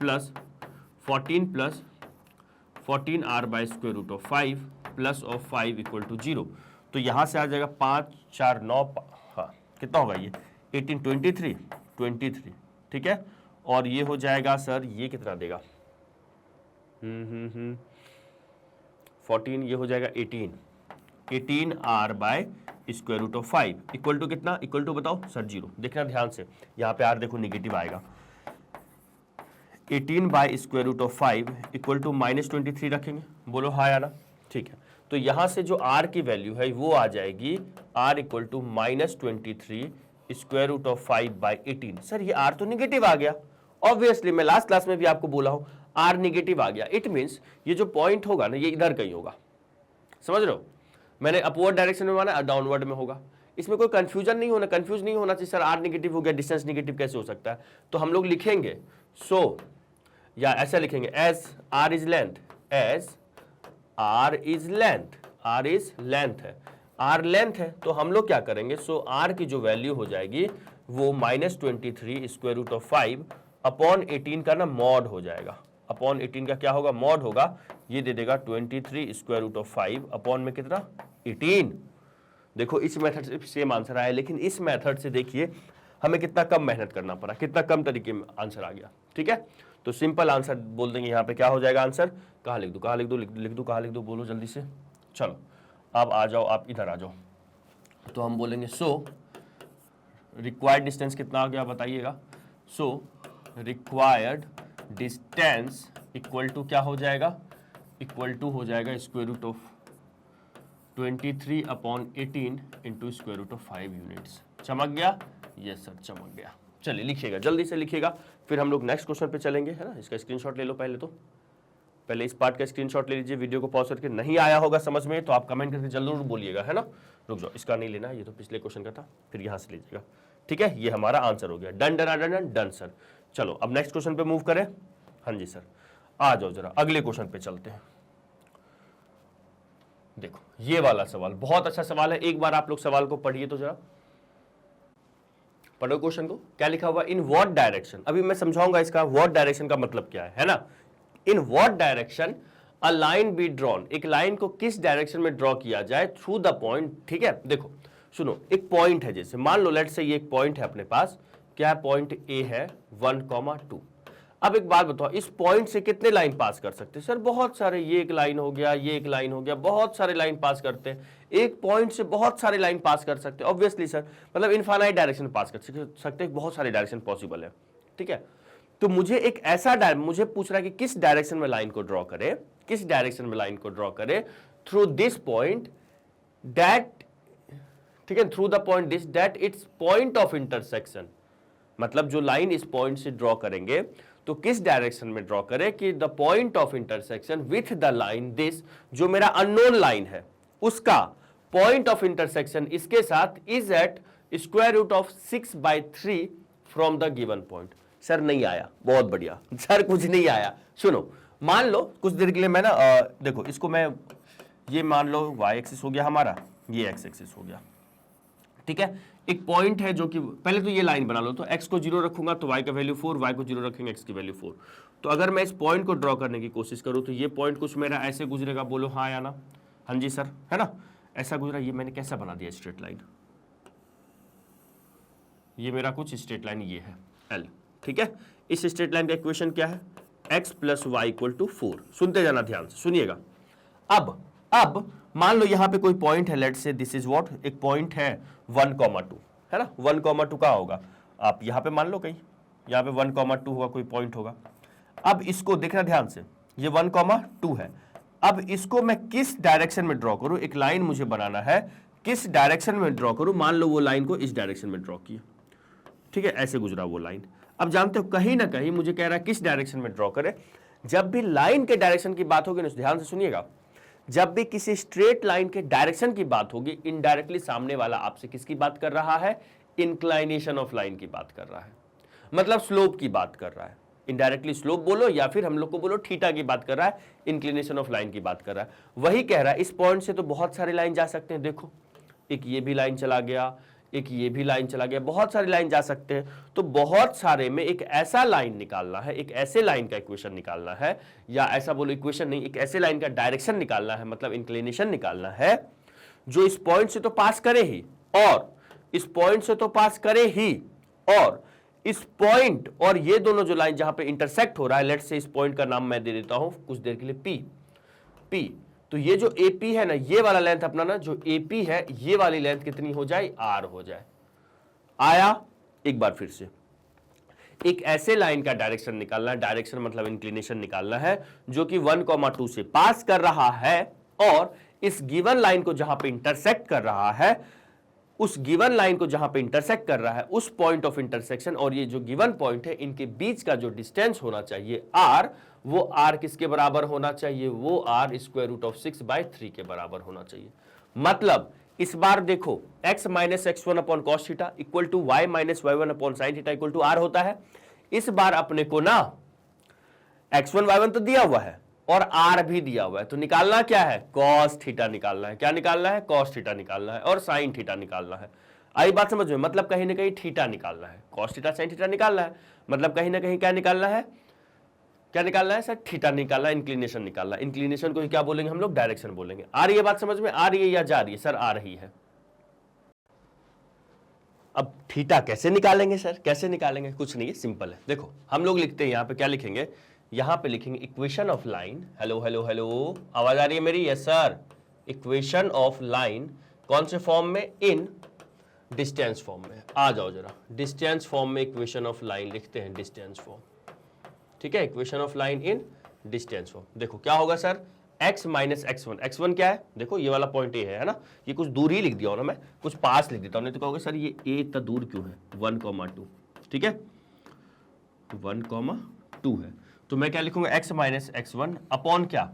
plus 14r by square root of 5 plus of 5 equal to 0। तो यहाँ से आ जाएगा 5 4 9, हाँ कितना होगा ये? 18 23। ठीक है, और ये हो जाएगा सर, ये कितना देगा? 14, ये हो जाएगा 18r by square root of 5 equal to कितना? इक्वल टू बताओ सर 0। देखना ध्यान से, यहाँ पे r देखो निगेटिव आएगा। 18 by square root of 5 equal to -23 रखेंगे। बोलो हाँ या ना। ठीक है, तो यहां से जो r की वैल्यू है वो आ जाएगी r equal to -23 square root of 5 by 18। Sir ये r तो निगेटिव आ गया। ऑब्वियसली मैं लास्ट क्लास में भी आपको बोला हूं, r निगेटिव आ गया। इट मीन्स ये जो पॉइंट होगा ना, ये इधर कहीं होगा। समझ रहे हो? मैंने अपवर्ड डायरेक्शन में माना, डाउनवर्ड में होगा। इसमें कोई कंफ्यूज नहीं होना चाहिए सर r निगेटिव हो गया, डिस्टेंस निगेटिव कैसे हो सकता है? तो हम लोग लिखेंगे या ऐसा लिखेंगे as r is length, r is length है, r लेंथ है। तो हम लोग क्या करेंगे? r की जो वैल्यू हो जाएगी वो -23 स्क्वायर रूट ऑफ 5 अपॉन 18 का ना मॉड हो जाएगा। अपॉन 18 का क्या होगा? मॉड होगा। ये दे देगा 23 स्क्वायर रूट ऑफ 5 अपॉन में कितना? 18। देखो इस मेथड से सेम आंसर आया, लेकिन इस मेथड से देखिए हमें कितना कम मेहनत करना पड़ा, कितना कम तरीके में आंसर आ गया। ठीक है, तो सिंपल आंसर बोल देंगे। यहाँ पे क्या हो जाएगा आंसर? कहाँ लिख दो, बोलो जल्दी से। चलो अब आ जाओ, आप इधर आ जाओ। तो हम बोलेंगे रिक्वायर्ड डिस्टेंस कितना आ गया बताइएगा? रिक्वायर्ड डिस्टेंस इक्वल टू क्या हो जाएगा? इक्वल टू हो जाएगा square root of 23 upon 18 into square root of 5 units. चमक गया? यस सर चमक गया। चलिए लिखिएगा, जल्दी से लिखिएगा, फिर हम लोग नेक्स्ट क्वेश्चन पे चलेंगे, है ना। इसका स्क्रीनशॉट ले लो पहले इस पार्ट का स्क्रीनशॉट ले लीजिए। वीडियो को पॉज करके, नहीं आया होगा समझ में तो आप कमेंट करके जरूर बोलिएगा, है ना। रुक जाओ, इसका नहीं लेना, ये तो पिछले क्वेश्चन का था, फिर यहाँ से लीजिएगा। ठीक है, ये हमारा आंसर हो गया। Done sir. चलो अब नेक्स्ट क्वेश्चन पे मूव करें। हाँ जी सर, आ जाओ जरा अगले क्वेश्चन पे चलते हैं। देखो ये वाला सवाल बहुत अच्छा सवाल है, एक बार आप लोग सवाल को पढ़िए तो जरा, पढ़ो क्वेश्चन को। क्या लिखा हुआ? इन व्हाट डायरेक्शन, अभी मैं समझाऊंगा इसका व्हाट डायरेक्शन का मतलब क्या है ना। In what direction a line be drawn, एक लाइन को किस डायरेक्शन में ड्रॉ किया जाए थ्रू द पॉइंट। ठीक है, देखो सुनो, एक पॉइंट है, जैसे मान लो लेट्स से ये एक पॉइंट है अपने पास, क्या है? पॉइंट ए है 1,2। अब एक बात बताओ, इस पॉइंट से कितने लाइन पास कर सकते हैं? सर बहुत सारे, ये एक लाइन हो गया, ये एक लाइन हो गया, बहुत सारे लाइन पास करते हैं। एक पॉइंट से बहुत सारे लाइन पास कर सकते हैं ऑब्वियसली सर, मतलब इनफाइनाइट डायरेक्शन पास कर सकते हैं, बहुत सारे डायरेक्शन पॉसिबल है। ठीक है, तो मुझे एक ऐसा मुझे पूछ रहा है कि किस डायरेक्शन में लाइन को ड्रॉ करे, किस डायरेक्शन में लाइन को ड्रॉ करे थ्रू दिस पॉइंट दैट, ठीक है, through the point this that it's point of intersection. मतलब जो लाइन इस पॉइंट से ड्रॉ करेंगे तो किस डायरेक्शन में ड्रॉ करें कि the point of intersection with the line this, जो मेरा अननोन लाइन है उसका पॉइंट ऑफ इंटरसेक्शन इसके साथ is at square root of 6/3 from the given point. Sir नहीं आया, बहुत बढ़िया सर, कुछ नहीं आया। सुनो, मान लो कुछ देर के लिए मैं ना देखो इसको मैं, ये मान लो y एक्सिस हो गया हमारा, ये x एक्सिस हो गया, ठीक है। एक पॉइंट है जो कि पहले तो ये लाइन बना लो, तो x को 0 रखूंगा तो y का वैल्यू 4, y को 0 रखेंगे x की वैल्यू 4। तो अगर मैं इस पॉइंट को ड्रॉ करने की कोशिश करूं तो ये पॉइंट कुछ मेरा ऐसे गुजरेगा, बोलो हाँ या ना। हाँ जी सर, है ना, ऐसा गुजरा। ये मैंने कैसा बना दिया स्ट्रेट लाइन, ये मेरा कुछ स्ट्रेट लाइन ये है L, ठीक है। इस स्ट्रेट लाइन का इक्वेशन क्या है, x plus y equal to 4। सुनते जाना, ध्यान से सुनिएगा। अब मान लो यहां पे कोई पॉइंट है, let's say this is what, एक पॉइंट है 1,2, है ना। 1,2 का होगा, आप यहां पे मान लो कहीं यहां पे 1,2 होगा, कोई पॉइंट होगा। अब इसको देखना ध्यान से, ये 1,2 है। अब इसको मैं किस डायरेक्शन में ड्रॉ करूं, एक लाइन मुझे बनाना है, किस डायरेक्शन में ड्रॉ करूं। मान लो वो लाइन को इस डायरेक्शन में ड्रॉ किया, ठीक है, ऐसे गुजरा वो लाइन। अब जानते हो कहीं ना कहीं मुझे कह रहा है किस डायरेक्शन में ड्रॉ करें। जब भी लाइन के डायरेक्शन की बात होगी ना, ध्यान से सुनिएगा, जब भी किसी स्ट्रेट लाइन के डायरेक्शन की बात होगी, इनडायरेक्टली सामने वाला आपसे किसकी बात कर रहा है, इंक्लाइनेशन ऑफ लाइन की बात कर रहा है, मतलब स्लोप की बात कर रहा है। इनडायरेक्टली स्लोप बोलो या फिर हम लोग को बोलो थीटा की बात कर रहा है, इंक्लिनेशन ऑफ लाइन की बात कर रहा है। वही कह रहा है इस पॉइंट से तो बहुत सारे लाइन जा सकते हैं। देखो एक ये भी लाइन चला गया, एक ये भी लाइन चला गया, बहुत सारी लाइन जा सकते हैं। तो बहुत सारे में एक ऐसा लाइन निकालना है, एक ऐसे लाइन का इक्वेशन निकालना है, या ऐसा बोलो इक्वेशन नहीं, एक ऐसे लाइन का डायरेक्शन निकालना है, मतलब इंक्लिनेशन निकालना है, जो इस पॉइंट से तो पास करे ही, और इस पॉइंट से तो पास करे ही, और इस पॉइंट और ये दोनों जो लाइन जहां पे इंटरसेक्ट हो रहा है, लेट्स से इस पॉइंट का नाम मैं दे देता हूं कुछ देर के लिए P। तो ये जो AP है ना, ये वाला लेंथ अपना ना, जो AP है, ये वाली लेंथ कितनी हो जाए, R हो जाए। आया, एक बार फिर से, एक ऐसे लाइन का डायरेक्शन निकालना है, डायरेक्शन मतलब इंक्लिनेशन निकालना है, जो कि 1,2 से पास कर रहा है, और इस गिवन लाइन को जहां पे इंटरसेक्ट कर रहा है, उस गिवन लाइन को जहां पे इंटरसेक्ट कर रहा है, उस पॉइंट ऑफ इंटरसेक्शन और ये जो गिवन पॉइंट है, इनके बीच का जो डिस्टेंस होना चाहिए R, वो R किसके बराबर होना चाहिए, वो R स्क्वायर रूट ऑफ 6/3 के बराबर होना चाहिए। मतलब इस बार देखो x minus x1 upon cos theta equal to y minus y1 upon sine theta equal to R होता है। इस बार अपने को ना x1 y1 तो दिया हुआ है और R भी दिया हुआ है, तो निकालना क्या है, कॉस थीटा निकालना है। क्या निकालना है, कॉस थीटा निकालना है, और साइन थीटा निकालना है। आई बात समझ में, मतलब कहीं ना कहीं थीटा निकालना है, कॉस थीटा साइन थीटा निकालना है, मतलब कहीं ना कहीं क्या निकालना है, क्या निकालना है सर, थीटा निकालना है, इंक्लिनेशन निकालना है। इंक्लिनेशन को क्या बोलेंगे हम लोग, डायरेक्शन बोलेंगे। आ रही है बात समझ में, आ रही है या जा रही है, सर आ रही है। अब थीटा कैसे निकालेंगे सर, कैसे निकालेंगे, कुछ नहीं है, सिंपल है। देखो हम लोग लिखते हैं, यहां पे क्या लिखेंगे, यहां पे लिखेंगे equation of line. Hello hello hello, आवाज आ रही है मेरी, yes sir. Equation of line कौन से फॉर्म में, इन डिस्टेंस फॉर्म में। आ जाओ जरा, डिस्टेंस फॉर्म में इक्वेशन ऑफ लाइन लिखते हैं, डिस्टेंस फॉर्म, ठीक है। Equation of line in distance form. देखो क्या होगा sir, x minus x1, x1 क्या है, देखो ये वाला पॉइंट ए है ना, ये कुछ दूर ही लिख दिया हो ना, मैं कुछ पास लिख देता हूं, नहीं तो कहोगे सर ये a इतना दूर क्यों है, 1,2, ठीक है, 1,2 है। तो मैं क्या लिखूंगा, x माइनस x1 अपॉन क्या,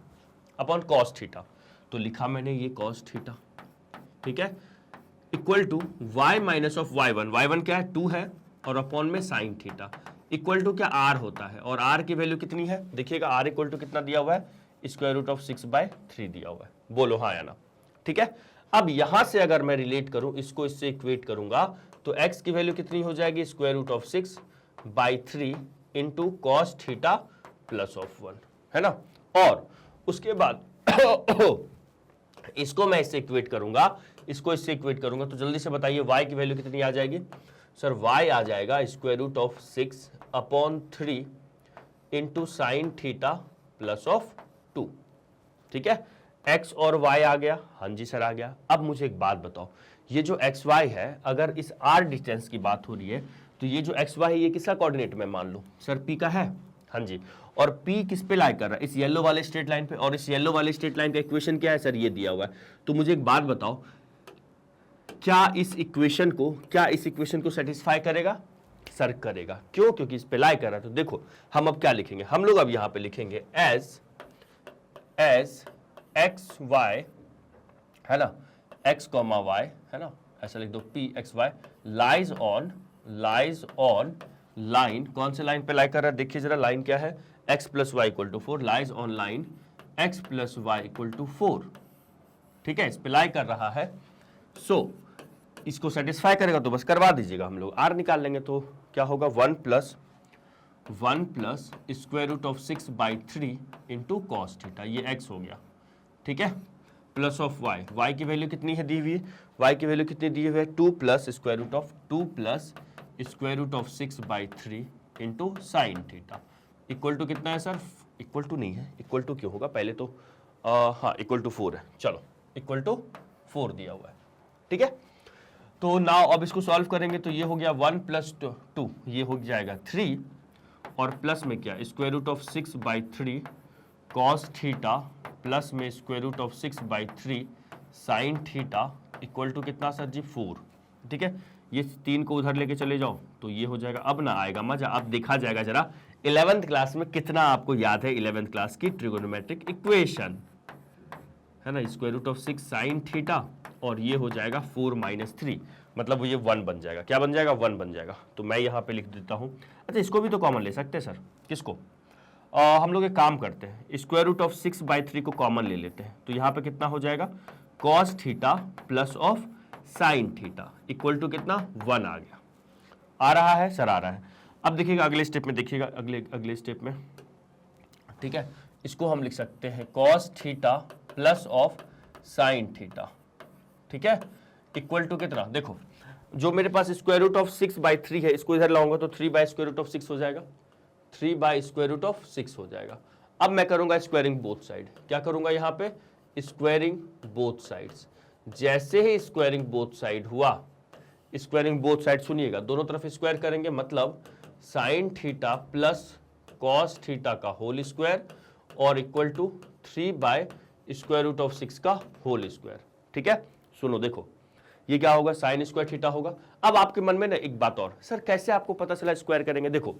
अपॉन कॉस थीटा। तो लिखा मैंने ये कॉस थीटा, ठीक है, equal to y minus of y1, y1 क्या है, 2 है, और अपॉन में साइन थीटा इक्वल टू क्या, r होता है, और r की वैल्यू कितनी है, देखिएगा r इक्वल टू कितना दिया हुआ है, स्क्वायर रूट ऑफ 6/3 दिया हुआ है, बोलो हाँ या ना, ठीक है। अब यहां से अगर मैं रिलेट करूं, इसको इससे इक्वेट करूंगा, तो x की वैल्यू कितनी हो जाएगी, square root of 6/3 into cos theta plus of 1, है ना। और उसके बाद इसको मैं इससे इक्वेट करूंगा, इसको इससे इक्वेट करूंगा, तो जल्दी से बताइए y की वैल्यू कितनी आ जाएगी, सर y आ जाएगा square root of 6/3 into sine theta plus of 2, ठीक है। x और y आ गया, हाँ जी सर आ गया। अब मुझे एक बात बताओ, ये जो एक्स वाई है, अगर इस r डिस्टेंस की बात हो रही है, तो ये जो एक्स वाई है ये किसका कोऑर्डिनेट में मान लो, सर p का है, हाँ जी। और p किस पे लाई कर रहा है, इस येलो वाले स्ट्रेट लाइन पे, और इस येलो वाले स्ट्रेट लाइन का इक्वेशन क्या है सर, ये दिया हुआ है। तो मुझे एक बात बताओ, क्या इस इक्वेशन को सेटिस्फाई करेगा, सर्क करेगा। क्यों? क्योंकि इस पे लाई कर रहा है। तो देखो हम अब क्या लिखेंगे, हम लोग अब यहां पे लिखेंगे एज एक्स वाई, है ना, एक्स कॉमा वाई, है ना, ऐसा लिख दो P x y lies on line, कौन से लाइन पे लाई कर रहा है देखिए जरा, लाइन क्या है, x plus y equal to 4, lies on line x plus y equal to 4, ठीक है, इस पे लाई कर रहा है। सो इसको सेटिस्फाई करेगा तो बस करवा दीजिएगा, हम लोग आर निकाल लेंगे। तो क्या होगा, 1 plus square root of 6/3 into cos theta, ये एक्स हो गया, ठीक है, प्लस ऑफ वाई की वैल्यू कितनी है दी हुई है, वाई की वैल्यू कितनी दी हुई है, 2 plus square root of 6/3 into sine theta equal to कितना है सर, इक्वल टू नहीं है, इक्वल टू क्यों होगा, पहले तो हाँ इक्वल टू 4 है, चलो इक्वल टू 4 दिया हुआ है, ठीक है। तो नाउ अब इसको सॉल्व करेंगे तो ये हो गया 1 प्लस 2, ये हो जाएगा 3, और प्लस में क्या, square root of 6/3 cos theta plus में square root of 6/3 sine theta equal to कितना सर जी, 4, ठीक है। ये 3 को उधर लेके चले जाओ तो ये हो जाएगा, अब ना आएगा मजा, अब देखा जाएगा जरा 11th क्लास में कितना आपको याद है 11th क्लास की ट्रिगोनोमेट्रिक इक्वेशन, है ना, square root of 6 sine theta और ये हो जाएगा 4 - 3, मतलब ये 1 बन जाएगा, क्या बन जाएगा, 1 बन जाएगा। तो मैं यहाँ पे लिख देता हूँ, अच्छा इसको भी तो कॉमन ले सकते हैं सर, किसको, हम लोग एक काम करते हैं, स्क्वायर रूट ऑफ 6/3 को कॉमन ले लेते हैं, तो यहाँ पे कितना हो जाएगा, cos theta plus of sine theta equal to कितना, 1 आ गया, आ रहा है सर, आ रहा है। अब देखिएगा अगले स्टेप में, देखिएगा अगले स्टेप में, ठीक है, इसको हम लिख सकते हैं cos theta plus of sine theta, ठीक है, इक्वल टू कितना, देखो जो मेरे पास स्क्वायर रूट ऑफ 6/3 है, इसको इधर लाऊंगा तो 3/√6 हो जाएगा, 3/√6 हो जाएगा। अब मैं करूंगा स्क्वायरिंग बोथ साइड, क्या करूंगा यहाँ पे, स्क्वायरिंग बोथ साइड्स, जैसे ही स्क्वायरिंग बोथ साइड हुआ, स्क्वायरिंग बोथ साइड सुनिएगा, दोनों तरफ स्क्वायर करेंगे, मतलब sign theta plus cos theta का होल स्क्वायर और इक्वल टू 3/√6 का होल स्क्वायर, ठीक है। सुनो देखो ये क्या होगा, साइन स्क्वायर थीटा होगा। अब आपके मन में ना एक बात और, सर कैसे आपको पता चला स्क्वायर करेंगे, देखो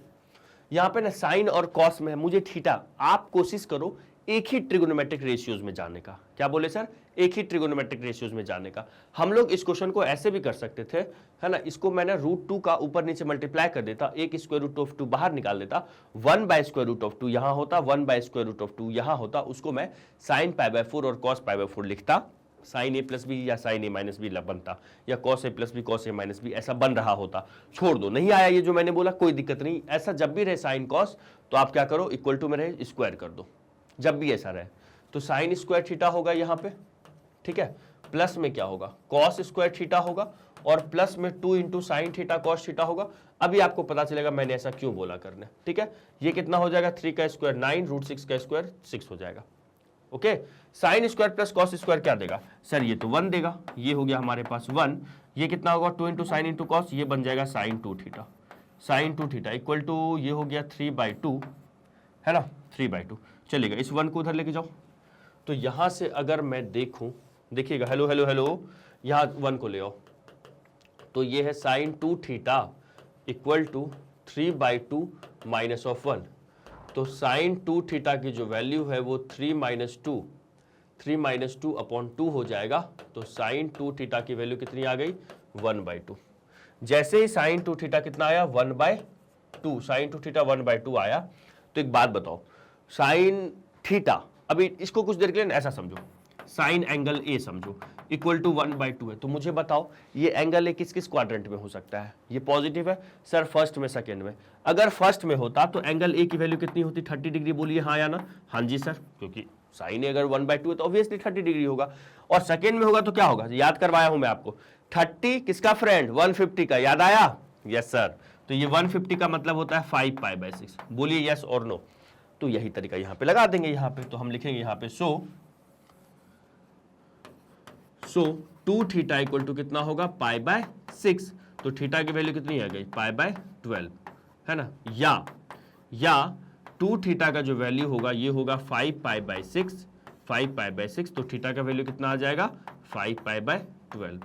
यहाँ पे ना साइन और कॉस में है, मुझे थीटा, आप कोशिश करो एक ही ट्रिगोनोमेट्रिक रेशियोज में जाने का, क्या बोले सर, एक ही ट्रिगोनोमेट्रिक रेशियोज में जाने का। हम लोग इस क्वेश्चन को ऐसे भी कर सकते थे, है ना, इसको मैंने √2 का ऊपर नीचे मल्टीप्लाई कर देता, एक स्क्वायर रूट ऑफ 2 बाहर निकाल देता, 1/√2 यहाँ होता, 1/√2 यहाँ होता, उसको मैं साइन π/4 और कॉस π/4 लिखता, साइन a प्लस बी या साइन a माइनस बी बनता, या cos a plus b cos a minus b ऐसा बन रहा होता। छोड़ दो, नहीं आया ये जो मैंने बोला, कोई दिक्कत नहीं, ऐसा जब भी रहे साइन कॉस तो आप क्या करो, इक्वल टू में रहे स्क्वायर कर दो, जब भी ऐसा रहे तो साइन स्क्वायर थीटा होगा यहाँ पे, ठीक है, प्लस में क्या होगा, कॉस स्क्वायर थीटा होगा, और प्लस में 2 into sine theta cos theta होगा। अभी आपको पता चलेगा मैंने ऐसा क्यों बोला करने, ठीक है। ये कितना हो जाएगा, 3 का स्क्वायर 9, √6 का स्क्वायर 6 हो जाएगा, okay. Sine square plus cos square क्या देगा सर, ये तो 1 देगा, ये हो गया हमारे पास 1, ये कितना होगा, 2 इंटू साइन इंटू कॉस, ये बन जाएगा sine 2 theta, sine 2 theta equal to ये हो गया 3/2, है ना, 3/2 चलेगा। इस 1 को उधर लेके जाओ, तो यहां से अगर मैं देखूं, देखिएगा, हेलो हेलो हेलो, यहां 1 को ले आओ, तो ये है sine 2 theta equal to 3/2 minus of 1, तो साइन 2 थीटा की जो वैल्यू है वो 3 - 2 अपॉन 2 हो जाएगा, तो साइन 2 थीटा की वैल्यू कितनी आ गई, 1/2। जैसे ही साइन 2 थीटा कितना आया, 1/2, साइन 2 थीटा 1/2 आया। तो एक बात बताओ, साइन थीटा, अभी इसको कुछ देर के लिए ऐसा समझो, साइन एंगल ए समझो इक्वल टू 1/2 है, तो मुझे बताओ ये एंगल ए किस किस क्वाड्रेंट में हो सकता है, ये पॉजिटिव है सर, फर्स्ट में, सेकंड में। अगर फर्स्ट में होता तो एंगल ए की वैल्यू कितनी होती, 30 डिग्री, बोलिए हाँ या ना, हाँ जी सर, क्योंकि साइन ए अगर 1/2 है तो ऑब्वियसली 30 डिग्री होगा, और सेकंड में होगा तो क्या होगा, याद करवाया हूं मैं आपको, 30 किसका फ्रेंड, 150 का, याद आया, यस सर, तो ये 150 का मतलब होता है 5π/6, बोलिए यस और नो। तो यही तरीका यहां पे लगा देंगे, यहां पे तो हम लिखेंगे यहां पे सो 2 थीटा इक्वल टू कितना होगा, π/6, तो थीटा की वैल्यू कितनी आ गई, π/12, है ना, या 2 थीटा का जो वैल्यू होगा ये होगा 5π/6, तो थीटा का वैल्यू कितना आ जाएगा, 5π/12।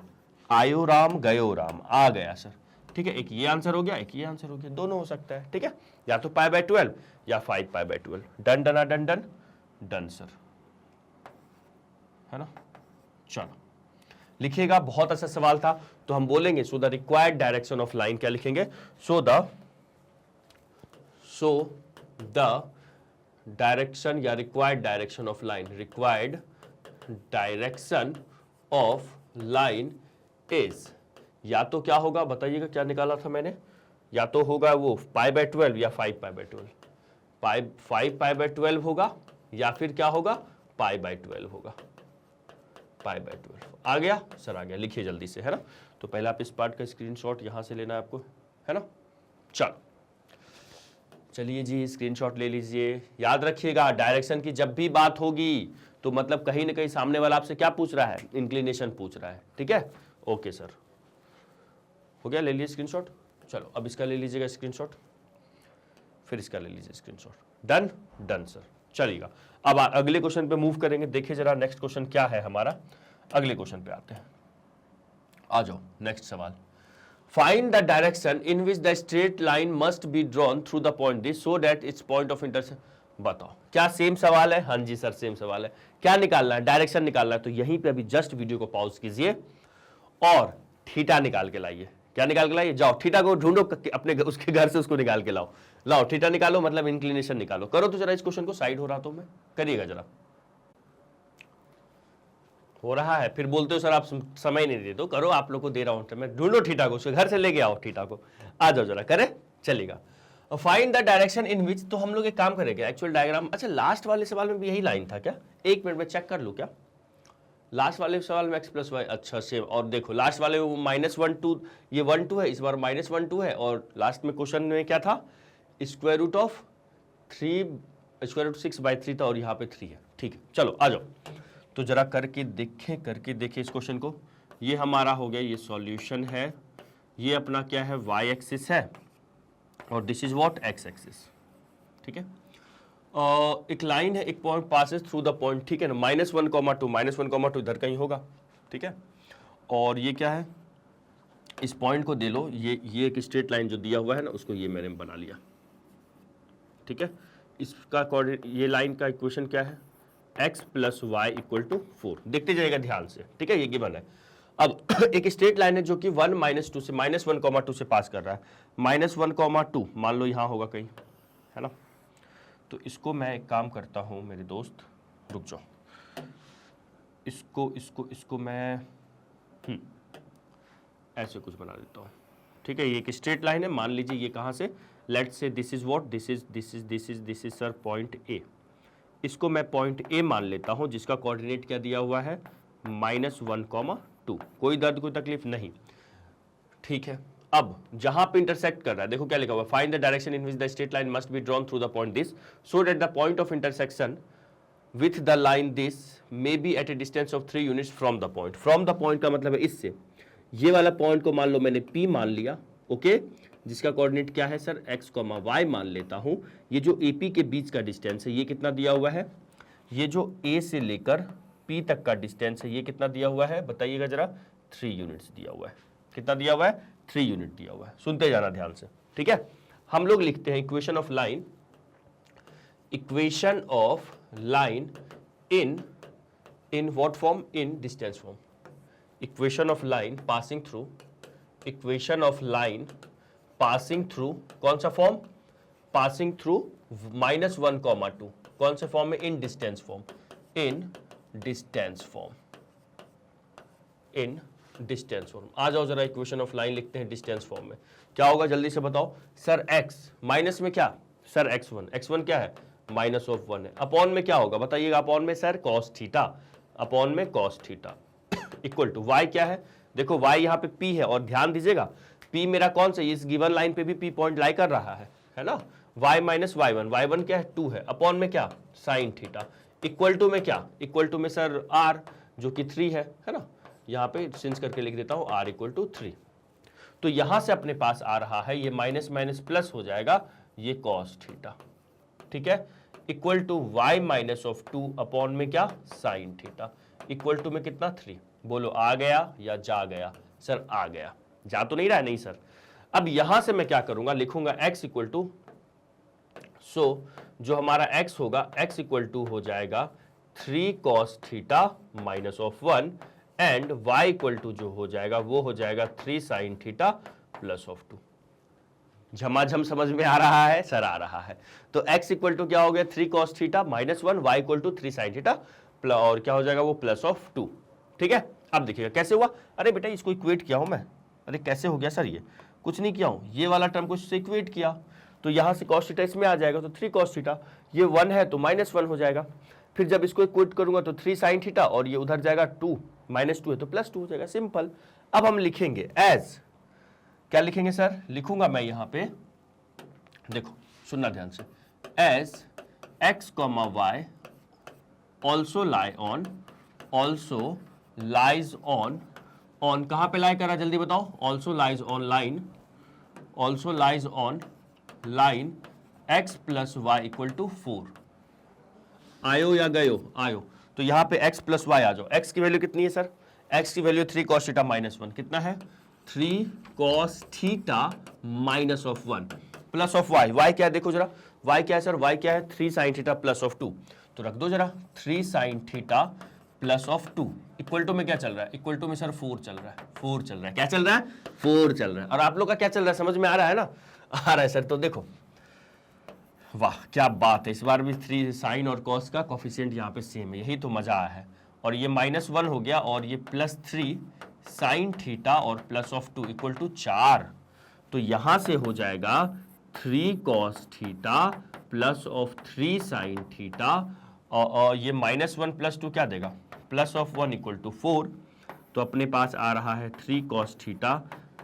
आयो राम गयो राम, आ गया सर, ठीक है, एक ये आंसर हो गया, एक ये आंसर हो गया, दोनों हो सकता है। ठीक है, या तो π/12 या 5π/12। Done done done done done sir, है ना। चलो लिखिएगा, बहुत अच्छा सवाल था। तो हम बोलेंगे सो the required direction of line, क्या लिखेंगे, सो द डायरेक्शन या required direction of line, required direction of line is, या तो क्या होगा बताइएगा, क्या निकाला था मैंने, या तो होगा वो π/12 या 5π/12, 5π/12 होगा, या फिर क्या होगा π/12 होगा, π/12 आ गया सर, आ गया। लिखिए जल्दी से, है ना। तो पहले आप इस पार्ट का स्क्रीनशॉट यहां से लेना है आपको, है ना। चलो चलिए जी, स्क्रीनशॉट ले लीजिए। याद रखिएगा, डायरेक्शन की जब भी बात होगी तो मतलब कहीं ना कहीं सामने वाला आपसे क्या पूछ रहा है, इंक्लिनेशन पूछ रहा है। ठीक है, ओके सर, हो गया, ले लीजिए स्क्रीनशॉट। चलो अब इसका ले लीजिएगा स्क्रीनशॉट, फिर इसका ले लीजिए स्क्रीनशॉट। डन डन सर, चलिएगा। अब अगले क्वेश्चन पे मूव करेंगे। देखिए जरा नेक्स्ट क्वेश्चन क्या है हमारा, अगले क्वेश्चन पे आते हैं। आ जाओ, नेक्स्ट सवाल। Find the direction in which the straight line must be drawn through the point this so that it's point of intersection. बताओ, क्या सेम सवाल है? हाँ जी सर, सेम सवाल है। क्या निकालना है? डायरेक्शन निकालना है। तो यहीं पे अभी जस्ट वीडियो को पॉज कीजिए और थीटा निकाल के लाइए। क्या निकाल के लाइए? जाओ थीटा को ढूंढो, अपने उसके घर से उसको निकाल के लाओ। लाओ थीटा निकालो, मतलब इंक्लिनेशन निकालो। करो तो जरा इस क्वेश्चन को, साइड हो रहा तो मैं करिएगा जरा। हो रहा है, फिर बोलते हो सर आप समय नहीं दे, तो करो, आप लोग को दे रहा हूं मैं। ढूंढो थीटा को, उसके घर से लेके आओ थीटा को, आ जाओ जरा, करे चलेगा। फाइंड द डायरेक्शन इन विच, तो हम लोग एक काम करेंगे, एक्चुअल डायग्राम। अच्छा, लास्ट वाले सवाल में भी यही लाइन था क्या? एक मिनट में चेक कर लूं क्या, लास्ट वाले सवाल में x + y, अच्छा सेम। और देखो लास्ट वाले वो -1 2, ये 1 2 है, इस बार -1 2 है। और लास्ट में क्वेश्चन में क्या था, √6/3 था, और यहाँ पे 3 है। ठीक है, चलो आ जाओ। तो जरा करके देखें इस क्वेश्चन को। ये हमारा हो गया, ये सॉल्यूशन है, ये अपना क्या है, y एक्सिस है, और this is what, x axis. ठीक है, एक लाइन है, एक point passes through the point. ठीक है ना, -1,2 इधर कहीं होगा। ठीक है, और ये क्या है, इस पॉइंट को दे लो, ये एक स्ट्रेट लाइन जो दिया हुआ है ना, उसको ये मैंने बना लिया। ठीक है, इसका कोऑर्डिनेट, ये लाइन का इक्वेशन क्या है, x + y = 4। देखते जाइएगा ध्यान से। ठीक है, ये गिवन है। अब एक स्ट्रेट लाइन है जो कि 1 - 2 से -1,2 से पास कर रहा है। -1,2 मान लो यहाँ होगा कहीं, है ना। तो इसको मैं एक काम करता हूँ मेरे दोस्त, रुक जाओ, इसको मैं ऐसे कुछ बना देता हूँ। ठीक है, ये एक स्ट्रेट लाइन है, मान लीजिए ये कहाँ से, let's say this is what, this is sir point A. इसको मैं पॉइंट ए मान लेता हूँ, जिसका कोऑर्डिनेट क्या दिया हुआ है, -1,2। कोई दर्द कोई तकलीफ नहीं। ठीक है, अब जहां पे इंटरसेक्ट कर रहा है, देखो क्या लिखा हुआ, find the direction in which the straight line must be drawn through the point this so that the point of intersection with the line this may be at a distance of 3 units from the point. From the point का मतलब है इससे, ये वाला point को मान लो मैंने P मान लिया, ओके, जिसका कोऑर्डिनेट क्या है सर, x, y मान लेता हूं। ये जो AP के बीच का डिस्टेंस है, ये कितना दिया हुआ है, ये जो A से लेकर P तक का डिस्टेंस है, ये कितना दिया हुआ है बताइएगा जरा, 3 यूनिट्स दिया हुआ है। कितना दिया हुआ है, 3 यूनिट दिया हुआ है। सुनते जाना ध्यान से। ठीक है, हम लोग लिखते हैं equation of line, equation of line in what form, in distance form. Equation of line passing through, equation of line passing through, कौन सा फॉर्म, पासिंग थ्रू -1,2, कौन से फॉर्म में, इन distance form, in distance form, in distance form. आ जाओ जरा, equation of line लिखते हैं distance form में। क्या होगा जल्दी से बताओ सर, x माइनस में क्या सर, x1 क्या है, -1 है। अपॉन में क्या होगा बताइएगा, अपॉन में सर cos थीटा, अपॉन में cos theta equal to y क्या है, देखो y यहाँ पे P है, और ध्यान दीजिएगा P मेरा कौन सा, इस गिवन लाइन पे भी P पॉइंट लाई कर रहा है ना। y - y1, y1 क्या है, 2 है, अपॉन में क्या, sin थीटा, इक्वल टू में क्या, इक्वल टू में सर r जो कि 3 है ना। यहाँ पे चेंज करके लिख देता हूँ r = 3। तो यहां से अपने पास आ रहा है, ये माइनस माइनस प्लस हो जाएगा, ये cos थीटा। ठीक है, इक्वल टू y - 2 अपॉन में क्या, sin थीटा, इक्वल टू में कितना, 3। बोलो आ गया या जा गया सर, आ गया। जा तो नहीं रहा है, नहीं सर, अब यहां से मैं क्या करूंगा, लिखूंगा x इक्वल टू, सो जो हमारा x होगा, x इक्वल टू हो जाएगा 3 cos theta minus of 1 and y equal to जो हो जाएगा वो हो जाएगा 3 sin थीटा प्लस ऑफ 2। झमाझम समझ में आ रहा है सर? आ रहा है। तो x इक्वल टू क्या हो गया 3 cos theta minus 1, y equal to 3 sin theta और क्या हो जाएगा वो प्लस ऑफ 2। ठीक है, अब देखिएगा कैसे हुआ। अरे बेटा इसको इक्वेट किया हूं मैं। अरे कैसे हो गया सर? ये कुछ नहीं किया हूं, ये वाला टर्म को इससे इक्वेट किया तो यहां से cos थीटा इसमें आ जाएगा तो 3 cos थीटा, ये 1 है तो -1 हो जाएगा। फिर जब इसको इक्वेट करूंगा तो 3 sin थीटा और ये उधर जाएगा 2, -2 है तो +2 हो जाएगा, सिंपल। अब हम लिखेंगे एज, क्या लिखेंगे सर? लिखूंगा मैं यहां पे, देखो सुनना ध्यान से, as x, y also lie on, also lies on, on कहां पे लाई करा जल्दी बताओ? Also lies on line, also lies on line x plus y equal to 4। आयो या गयो? आयो। तो यहां पे x प्लस वाई आ जाओ। x की वैल्यू कितनी है सर? x की वैल्यू 3 cos थीटा माइनस 1, कितना है? 3 cos theta minus of 1 plus of y, y क्या है देखो जरा, y क्या है सर? y क्या है? 3 sin थीटा प्लस ऑफ 2, तो रख दो जरा 3 sin theta plus of 2 equal to में क्या चल रहा है? इक्वल टू में सर 4 चल रहा है, 4 चल रहा है। क्या चल रहा है? 4 चल रहा है। और आप लोग का क्या चल रहा है? समझ में आ रहा है ना? आ रहा है सर। तो देखो वाह क्या बात है, इस बार भी 3 साइन और कॉस का कोफिशिएंट यहाँ पे सेम है, यही तो मजा आया है। और ये -1 हो गया और ये +3 साइन थीटा और प्लस ऑफ 2 इक्वल टू 4। तो यहां से हो जाएगा 3 cos theta plus of 3 sine theta और ये -1 + 2 क्या देगा? Plus of 1 equal to 4। तो अपने पास आ रहा है 3 cos theta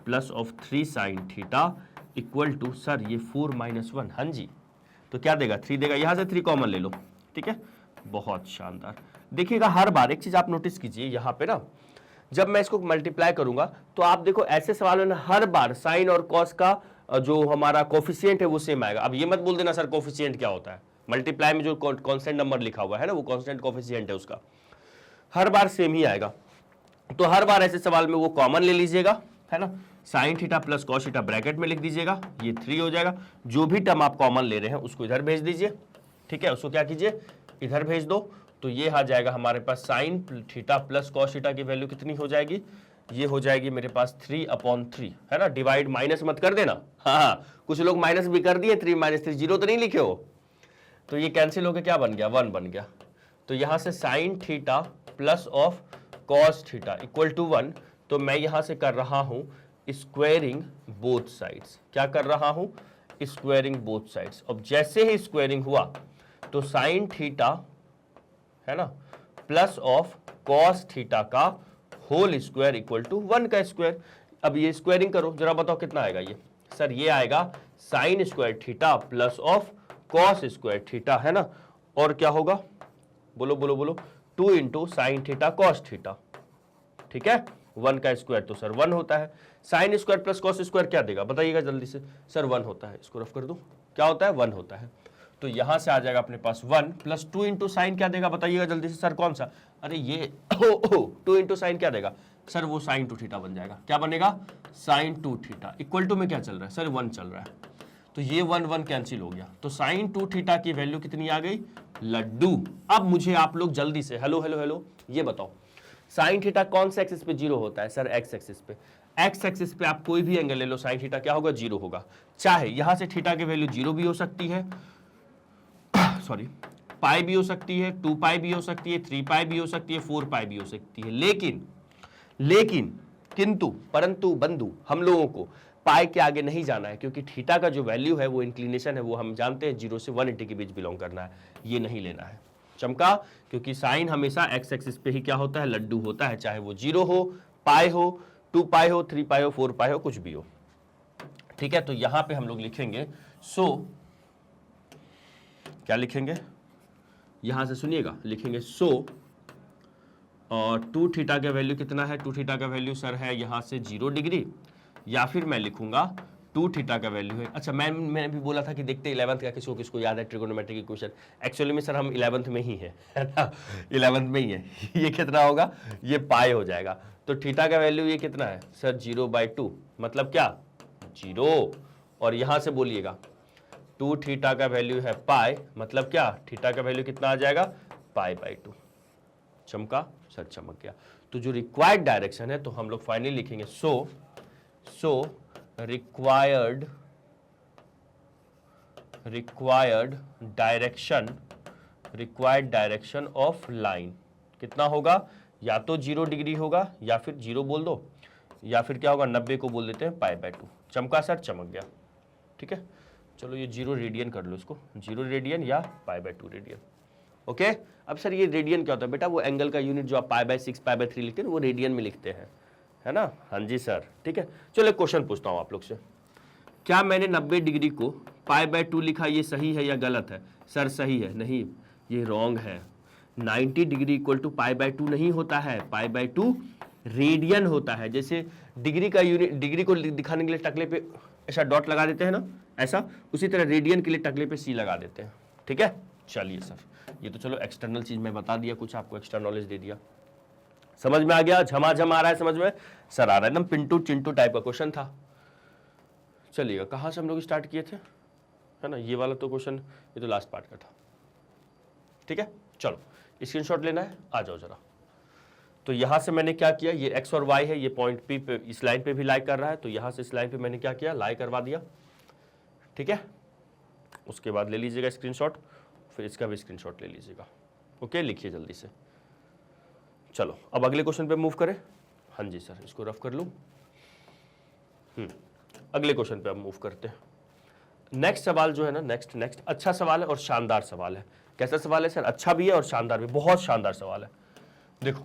plus of 3 sine theta equal to sir ये 4 - 1, हाँ जी। तो क्या देगा? 3 देगा, यहां से 3 कॉमन ले लो, ठीक है, बहुत शानदार। देखिएगा हर बार एक चीज आप नोटिस कीजिए, यहां पे ना जब मैं इसको मल्टीप्लाई करूंगा तो आप देखो ऐसे सवालों में हर बार साइन और कॉस का जो हमारा कोफिशिएंट है वो सेम आएगा। अब ये मत बोल देना सर कोफिशिएंट क्या होता है, मल्टीप्लाई में जो कांस्टेंट नंबर लिखा हुआ है ना वो कांस्टेंट कोफिशिएंट है, उसका हर बार सेम ही आएगा। तो हर बार ऐसे सवाल में वो कॉमन ले लीजिएगा, है ना, sign theta plus cos theta bracket में लिख दीजिएगा, ये 3 हो जाएगा। जो भी टर्म आप कॉमन ले रहे हैं उसको इधर भेज दीजिए, ठीक है, उसको क्या कीजिए इधर भेज दो। तो ये आ जाएगा हमारे पास sine theta plus cos theta की वैल्यू कितनी हो जाएगी? ये हो जाएगी मेरे पास 3/3, है ना, डिवाइड माइनस मत कर देना। हाँ, कुछ लोग माइनस भी कर दिए, 3 - 3 0 तो नहीं लिखे हो, तो ये कैंसिल होकर क्या बन गया? 1 बन गया। तो यहां से sine theta plus of cos theta equal to 1। तो मैं यहां से कर रहा हूं स्क्वायरिंग बोथ साइड्स। क्या कर रहा हूं? Squaring both sides. अब जैसे ही स्क्वायरिंग हुआ तो साइन थीटा, है ना, प्लस ऑफ कॉस थीटा का होल स्क्वायर इक्वल टू 1 का स्क्वायर। अब ये स्क्वायरिंग करो, जरा बताओ कितना आएगा ये? सर ये आएगा sine square theta plus of cos square theta, है ना, और क्या होगा? बोलो बोलो बोलो, 2 × साइन थीटा कॉस थीटा, ठीक है। 1 का स्क्वायर तो सर 1 होता है, sine square plus cos square क्या देगा बताइएगा जल्दी से? सर 1 होता है, इसको रफ कर दो, क्या होता है? 1 होता है। तो यहां से आ जाएगा अपने पास 1 + 2 × साइन क्या देगा बताइएगा जल्दी से? सर कौन सा? अरे ये 2 × साइन क्या देगा? सर वो साइन 2 थीटा बन जाएगा। क्या बनेगा? साइन 2 थीटा इक्वल टू में क्या चल रहा है? सर 1 चल रहा है। तो ये 1 1 कैंसिल हो गया। तो साइन 2 थीटा की वैल्यू कितनी आ गई? लड्डू। अब मुझे आप लोग जल्दी से हेलो हेलो हेलो ये बताओ, साइन थीटा कौन से एक्सिस पे 0 होता है? सर एक्स एक्सिस पे। एक्स एक्सिस पे आप कोई भी एंगल ले लो, साइन थीटा क्या होगा? 0 होगा। चाहे यहां से थीटा की वैल्यू 0 भी हो सकती है, सॉरी, पाई भी हो सकती है, 2 पाई भी हो सकती है, 3 पाई भी हो सकती है, 4 पाई भी हो सकती है। लेकिन किंतु परंतु बंधु हम लोगों को पाई के आगे नहीं जाना है, क्योंकि थीटा का जो वैल्यू है वो इंक्लिनेशन है, वो हम जानते हैं 0 से 180 के बीच बिलोंग करना है, ये नहीं लेना है। चमका, क्योंकि साइन हमेशा एक्स एक्सिस पे ही क्या होता है? लड्डू होता है, चाहे वो 0 हो, पाई हो, 2 पाई हो, 3 पाई हो, 4 पाई हो, कुछ भी हो, ठीक है। तो यहां पे हम लोग लिखेंगे सो, क्या लिखेंगे यहां से? सुनिएगा, लिखेंगे सो और 2 थीटा का वैल्यू कितना है? 2 थीटा का वैल्यू सर है यहां से 0 डिग्री, या फिर मैं लिखूंगा 2 थीटा का वैल्यू है। अच्छा, मैंने भी बोला था कि देखते 11th का किसको याद है ट्रिगोनोमेट्री की क्वेश्चन। एक्चुअली में सर हम 11th में ही है ना, 11th में ही है। ये कितना होगा? ये पाई हो जाएगा। तो थीटा का वैल्यू ये कितना है सर? 0/2, मतलब क्या? जीरो। और यहां से बोलिएगा 2 थीटा का वैल्यू है पाई, मतलब क्या, थीटा का वैल्यू कितना आ जाएगा, पाई/2। चमका सर, चमक गया। तो जो रिक्वायर्ड डायरेक्शन है तो हम लोग फाइनली लिखेंगे so required direction of line कितना होगा, या तो 0 डिग्री होगा, या फिर 0 बोल दो, या फिर क्या होगा 90 को बोल देते हैं पाई/2। चमका सर, चमक गया। ठीक है, चलो ये 0 रेडियन कर लो इसको, 0 रेडियन या पाई/2 रेडियन। ओके, अब सर ये रेडियन क्या होता है बेटा, वो एंगल का यूनिट जो आप पाई/6 पाई/3 लिखते हैं वो रेडियन में लिखते हैं, है ना। हाँ जी सर, ठीक है। चलो एक क्वेश्चन पूछता हूँ आप लोग से, क्या मैंने 90 डिग्री को पाई/2 लिखा, ये सही है या गलत है? सर सही है। नहीं, ये रॉन्ग है। 90 डिग्री इक्वल टू पाई/2 नहीं होता है, पाई/2 रेडियन होता है। जैसे डिग्री का यूनिट, डिग्री को दिखाने के लिए टकले पे ऐसा डॉट लगा देते हैं ना, ऐसा, उसी तरह रेडियन के लिए टकले पे सी लगा देते हैं। ठीक है, चलिए सर, ये तो चलो एक्सटर्नल चीज मैं बता दिया, कुछ आपको एक्स्ट्रा नॉलेज दे दिया। समझ में आ गया, झमाझम आ रहा है समझ में? सर आ रहा है, एकदम पिंटू चिंटू टाइप का क्वेश्चन था। चलिएगा, कहाँ से हम लोग स्टार्ट किए थे, है ना, ये वाला तो क्वेश्चन, ये तो लास्ट पार्ट का था। ठीक है, चलो स्क्रीनशॉट लेना है, आ जाओ जरा। तो यहां से मैंने क्या किया, ये एक्स और वाई है, ये पॉइंट पी पे इस लाइन पे भी लाई कर रहा है, तो यहां से इस लाइन पे मैंने क्या किया, लाई करवा दिया। ठीक है, उसके बाद ले लीजिएगा स्क्रीनशॉट, फिर इसका भी स्क्रीनशॉट ले लीजिएगा। ओके, लिखिए जल्दी से। चलो अब अगले क्वेश्चन पे मूव करें। हाँ जी सर, इसको रफ कर लूँ। अगले क्वेश्चन पे अब मूव करते हैं। नेक्स्ट सवाल जो है ना, नेक्स्ट अच्छा सवाल है और शानदार सवाल है। कैसा सवाल है सर? अच्छा भी है और शानदार भी, बहुत शानदार सवाल है। देखो,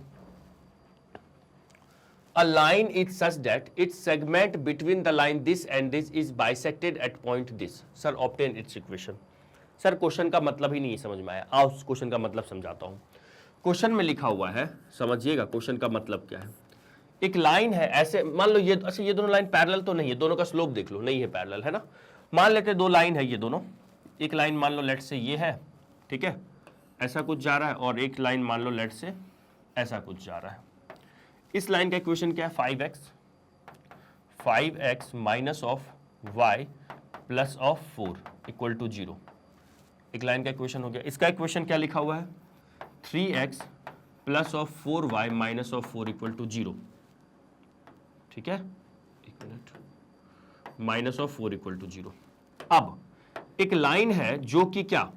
a line is such that its segment between the line this and this is bisected at point this. Sir, obtain its equation. Sir question का मतलब ही नहीं समझ में आया, आओ उस क्वेश्चन का मतलब समझाता हूं। क्वेश्चन में लिखा हुआ है, समझिएगा क्वेश्चन का मतलब क्या है। एक लाइन है ऐसे, मान लो ये, अच्छा ये दोनों लाइन पैरेलल तो नहीं है, दोनों का स्लोप देख लो, नहीं है पैरेलल, है ना। मान लेते दो लाइन है ये दोनों, एक लाइन मान लो लेट से ये है, ठीक है, ऐसा कुछ जा रहा है, और एक लाइन मान लो लेट से ऐसा कुछ जा रहा है। इस लाइन का इक्वेशन क्या है, 5x minus of y plus of 4 equal to 0। एक लाइन का इक्वेशन हो गया। इसका इक्वेशन क्या लिखा हुआ है, 3x plus of 4y minus of 4 equal to 0। ठीक है, एक minute, minus of 4 equal to 0। अब एक लाइन है जो कि क्या,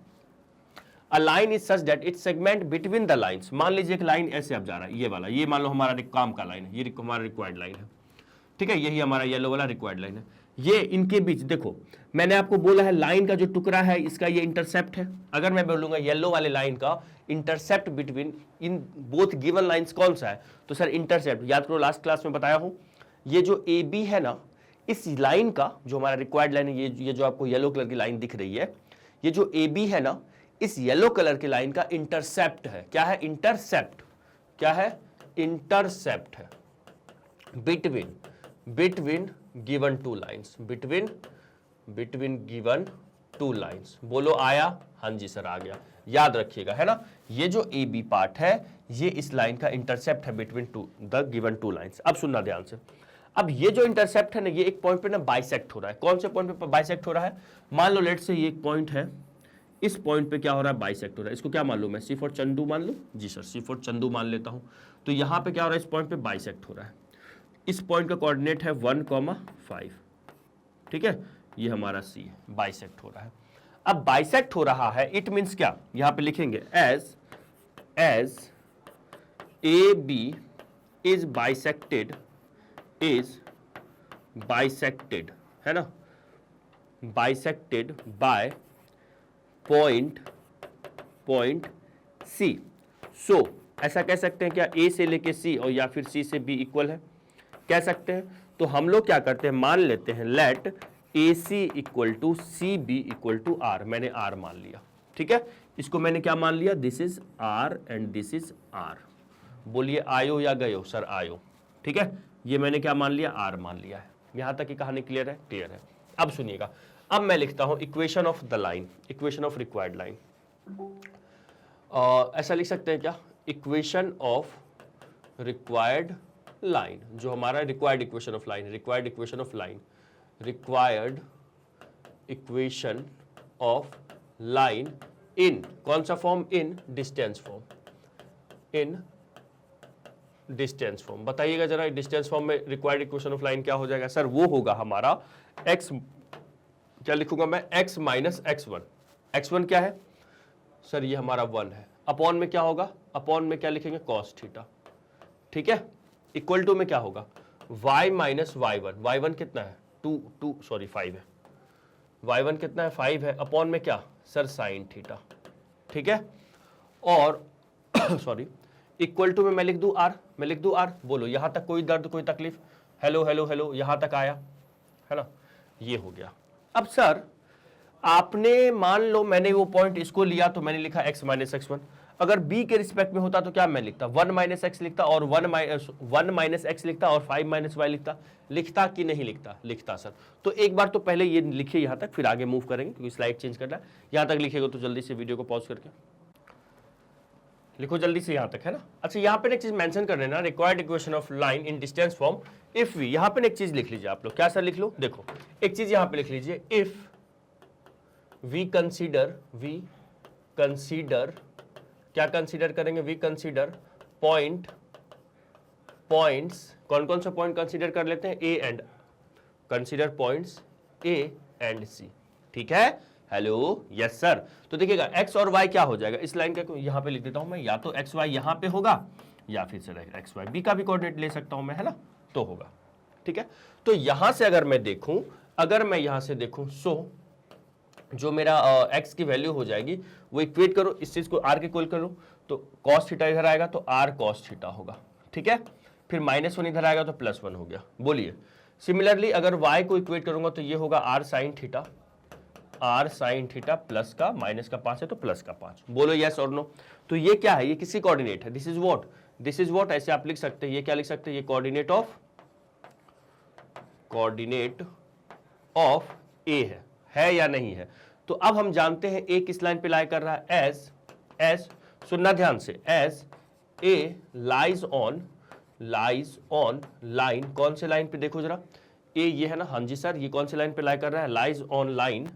A line is such that its segment between the lines, मान लीजिए एक लाइन ऐसे अब जा रहा है, ये वाला, ये मान लो हमारा काम का लाइन है, ये हमारा रिक्वायर्ड लाइन है। ठीक है, यही हमारा येलो वाला रिक्वायर्ड लाइन है। ये इनके बीच देखो, मैंने आपको बोला है लाइन का जो टुकड़ा है इसका ये इंटरसेप्ट है। अगर मैं बोलूंगा येलो वाले लाइन का intercept between in both given lines कौन सा है, तो सर इंटरसेप्ट, याद करो लास्ट क्लास में बताया हूं, ये जो ए बी है ना, इस लाइन का जो हमारा रिक्वायर्ड लाइन है, ये जो आपको येलो कलर की लाइन दिख रही है, ये जो ए बी है ना, इस येलो कलर की लाइन का इंटरसेप्ट है। क्या है, इंटरसेप्ट, क्या है, इंटरसेप्ट है between given two lines, between given two lines. बोलो आया? हाँ जी सर आ गया। याद रखिएगा, है ना, ये जो ए बी पार्ट है ये इस लाइन का इंटरसेप्ट है between the given two lines. अब सुनना ध्यान से, अब ये जो इंटरसेप्ट है ना, ये एक पॉइंट पे ना बाइसेक्ट हो रहा है। कौन से पॉइंट पे बाइसेक्ट हो रहा है, मान लो लेट से ये एक पॉइंट है, इस पॉइंट पे क्या हो रहा है, बाइसेक्ट हो रहा है। इसको क्या मान लूं मैं, सी फॉर चंदू मान लूं? जी सर, सी फॉर चंदू मान लेता हूं। तो यहां पे क्या हो रहा है, इस पॉइंट पे बाइसेक्ट हो रहा है। इस पॉइंट का कोऑर्डिनेट है 1,5। ठीक है, ये हमारा सी है, बाइसेक्ट हो रहा है। अब बाइसेक्ट हो रहा है, इट मींस क्या, यहां पे लिखेंगे as A B is bisected, है ना, bisected by point C. So ऐसा कह सकते हैं क्या, ए से लेके सी और या फिर सी से बी इक्वल है, कह सकते हैं। तो हम लोग क्या करते हैं, मान लेते हैं let A C equal to C B equal to R. मैंने आर मान लिया, ठीक है, इसको मैंने क्या मान लिया, this is R and this is R. बोलिए आयो या गयो? सर आयो। ठीक है, ये मैंने क्या मान लिया, आर मान लिया है। यहां तक की कहानी क्लियर है? क्लियर है। अब सुनिएगा, अब मैं लिखता हूं equation of the line, equation of required line. ऐसा लिख सकते हैं क्या, इक्वेशन ऑफ रिक्वायर्ड लाइन, जो हमारा required equation of line, required equation of line, required equation of line इन कौन सा form, in distance form, in distance form. बताइएगा जरा डिस्टेंस फॉर्म में रिक्वायर्ड इक्वेशन ऑफ लाइन क्या हो जाएगा सर, वो होगा हमारा x, क्या लिखूंगा मैं, x माइनस x1। x1 क्या है सर, ये हमारा 1 है, अपॉन में क्या होगा, अपॉन में क्या लिखेंगे cos थीटा, ठीक है, इक्वल टू में क्या होगा y माइनस y1, y1 कितना है 5 है, y1 कितना है 5 है, अपॉन में क्या सर sin थीटा, ठीक है, और सॉरी इक्वल टू में मैं लिख दूं r, मैं लिख दूं r, बोलो यहां तक कोई दर्द कोई तकलीफ, हेलो हेलो हेलो यहां तक आया है ना, ये हो गया। अब सर आपने मान लो मैंने वो पॉइंट इसको लिया तो मैंने लिखा x माइनस x1, अगर b के रिस्पेक्ट में होता तो क्या मैं लिखता 1 माइनस एक्स लिखता और 1 माइनस एक्स लिखता और 5 माइनस वाई लिखता कि नहीं लिखता, लिखता सर। तो एक बार तो पहले ये लिखिए यहां तक, फिर आगे मूव करेंगे क्योंकि स्लाइड चेंज करना है। यहां तक लिखेगा तो जल्दी से वीडियो को पॉज करके लिखो जल्दी से यहां तक, है ना। अच्छा यहां पे एक चीज मेंशन कर लेना, required equation of line in distance form if we, यहां पे एक चीज लिख लीजिए आप लोग, क्या सर लिख लो, देखो एक चीज यहां पे लिख लीजिए, इफ वी कंसीडर क्या कंसीडर करेंगे, वी कंसीडर पॉइंट्स, कौन कौन सा पॉइंट कंसीडर कर लेते हैं, A and, consider points A and C, ठीक है, हेलो यस सर। तो देखिएगा x और y क्या हो जाएगा, इस लाइन का यहां पे लिख देता हूं मैं, या तो x y यहां पे होगा या फिर सर x y b का भी कोऑर्डिनेट ले सकता हूं मैं, है ना, तो होगा, ठीक है। तो यहां से अगर मैं देखूं, अगर मैं यहां से देखूं, सो जो मेरा x की वैल्यू हो जाएगी वो इक्वेट करो, इस चीज को r के इक्वल करो, तो cos थीटा इधर आएगा तो r cos थीटा होगा, ठीक है, फिर -1 इधर आएगा तो +1 हो गया, बोलिए। सिमिलरली अगर y को इक्वेट करूंगा तो ये होगा r sin थीटा प्लस का, माइनस का 5 है तो प्लस का 5, बोलो यस और नो। तो ये क्या है, ये किसी कोऑर्डिनेट है, दिस इज व्हाट, ऐसे आप लिख सकते हैं, ये क्या लिख सकते हैं, ये कोऑर्डिनेट ऑफ ए है या नहीं है। तो अब हम जानते हैं ए किस लाइन पे लाई कर रहा है, एज सुनना ध्यान से, as A lies on line, कौन से लाइन पे देखो जरा, ए ये है ना, हाँ जी सर, ये कौन से लाइन पे लाई कर रहा है, lies on line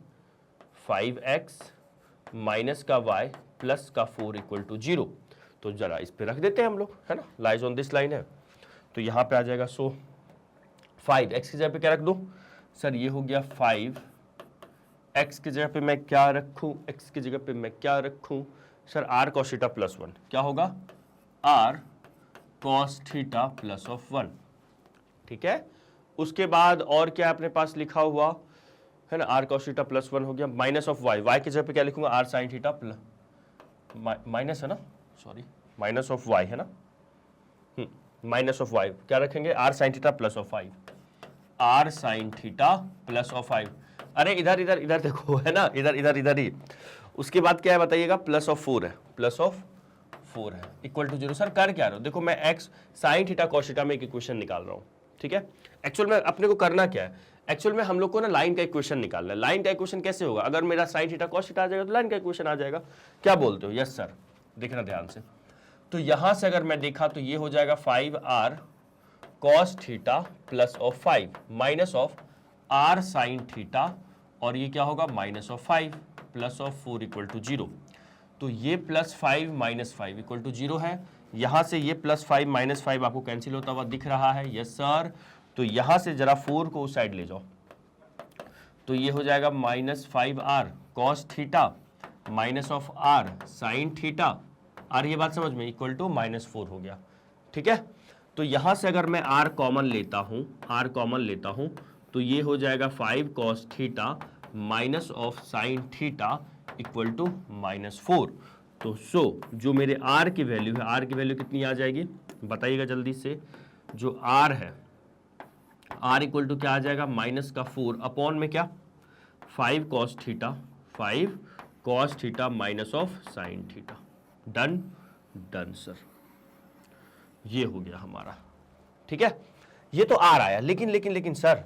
5x minus का y प्लस का 4 इक्वल टू 0। तो जरा इस पे रख देते हैं हम लोग, है ना, लाइज ऑन दिस लाइन है, तो यहां पे आ जाएगा, सो 5x की जगह पे क्या रख दूं सर, ये हो गया 5, x की जगह पे मैं क्या रखूं, x की जगह पे मैं क्या रखूं sir, r cos theta plus 1, क्या होगा r cos theta plus of 1, ठीक है। उसके बाद और क्या अपने पास लिखा हुआ है ना, r cos थीटा प्लस 1 हो गया, माइनस ऑफ y की जगह पे क्या लिखूंगा, r sin theta plus, minus है ना, सॉरी माइनस ऑफ y है ना, माइनस ऑफ y क्या रखेंगे, r sin theta plus of 5, r sin theta plus of 5, अरे इधर इधर इधर देखो, है ना, इधर इधर इधर ही। उसके बाद क्या है बताइएगा, प्लस ऑफ 4 है, प्लस ऑफ 4 है, इक्वल टू 0। सर कर क्या रहा हूं, देखो मैं x sin theta cos theta में एक इक्वेशन निकाल रहा हूं, ठीक है। एक्चुअल में अपने को करना क्या है, एक्चुअल में हम लोग को ना लाइन का इक्वेशन निकालना है। लाइन का इक्वेशन कैसे होगा, अगर मेरा sin थीटा cos थीटा आ जाएगा तो लाइन का इक्वेशन आ जाएगा, क्या बोलते हो, यस सर, देखना ध्यान से। तो यहां से अगर मैं देखा तो ये हो जाएगा 5r cos theta plus of 5 minus of r sin theta, और ये क्या होगा minus of 5 plus of 4 equal to 0। तो ये +5 - 5 इक्वल टू 0 है, यहां से ये +5 - 5 आपको कैंसिल होता हुआ दिख रहा है, यस सर। तो यहां से जरा 4 को उस साइड ले जाओ, तो ये हो जाएगा -5r cos theta minus of r sin theta, और ये बात समझ में, इक्वल टू -4 हो गया, ठीक है। तो यहां से अगर मैं r कॉमन लेता हूं, तो ये हो जाएगा 5 cos theta minus of sin theta equal to -4। तो जो मेरे r की वैल्यू है, r की वैल्यू कितनी आ जाएगी बताइएगा जल्दी से, जो r है, r इक्वल टू क्या आ जाएगा, माइनस का 4 अपॉन में क्या 5 cos theta minus of sin theta, done sir, ये हो गया हमारा, ठीक है। ये तो r आया, लेकिन सर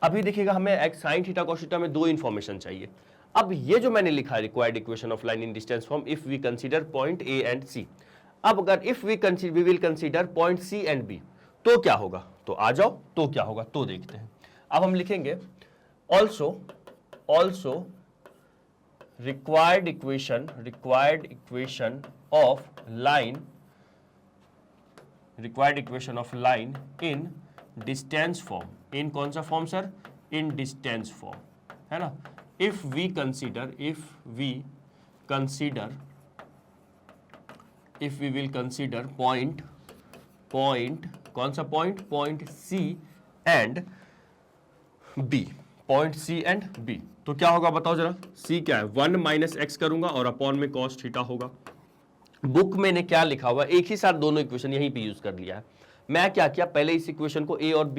अभी देखिएगा हमें sin थीटा cos थीटा में 2 इंफॉर्मेशन चाहिए। अब ये जो मैंने लिखा है required equation of line in distance form if we consider point A and C, अब अगर if we will consider point C and B तो क्या होगा, तो आ जाओ, तो क्या होगा तो देखते हैं। अब हम लिखेंगे also required equation of line in distance form, in कौन सा form sir, in distance form, है ना. if we will consider point कौन सा point C and B, point C and B, तो क्या होगा बताओ जरा. C क्या है, 1 माइनस एक्स करूंगा और अपॉन में cos थीटा होगा. बुक में ने क्या लिखा हुआ, एक ही साथ दोनों इक्वेशन यहीं पे यूज कर लिया है. मैं क्या किया, पहले इस इक्वेशन को ए और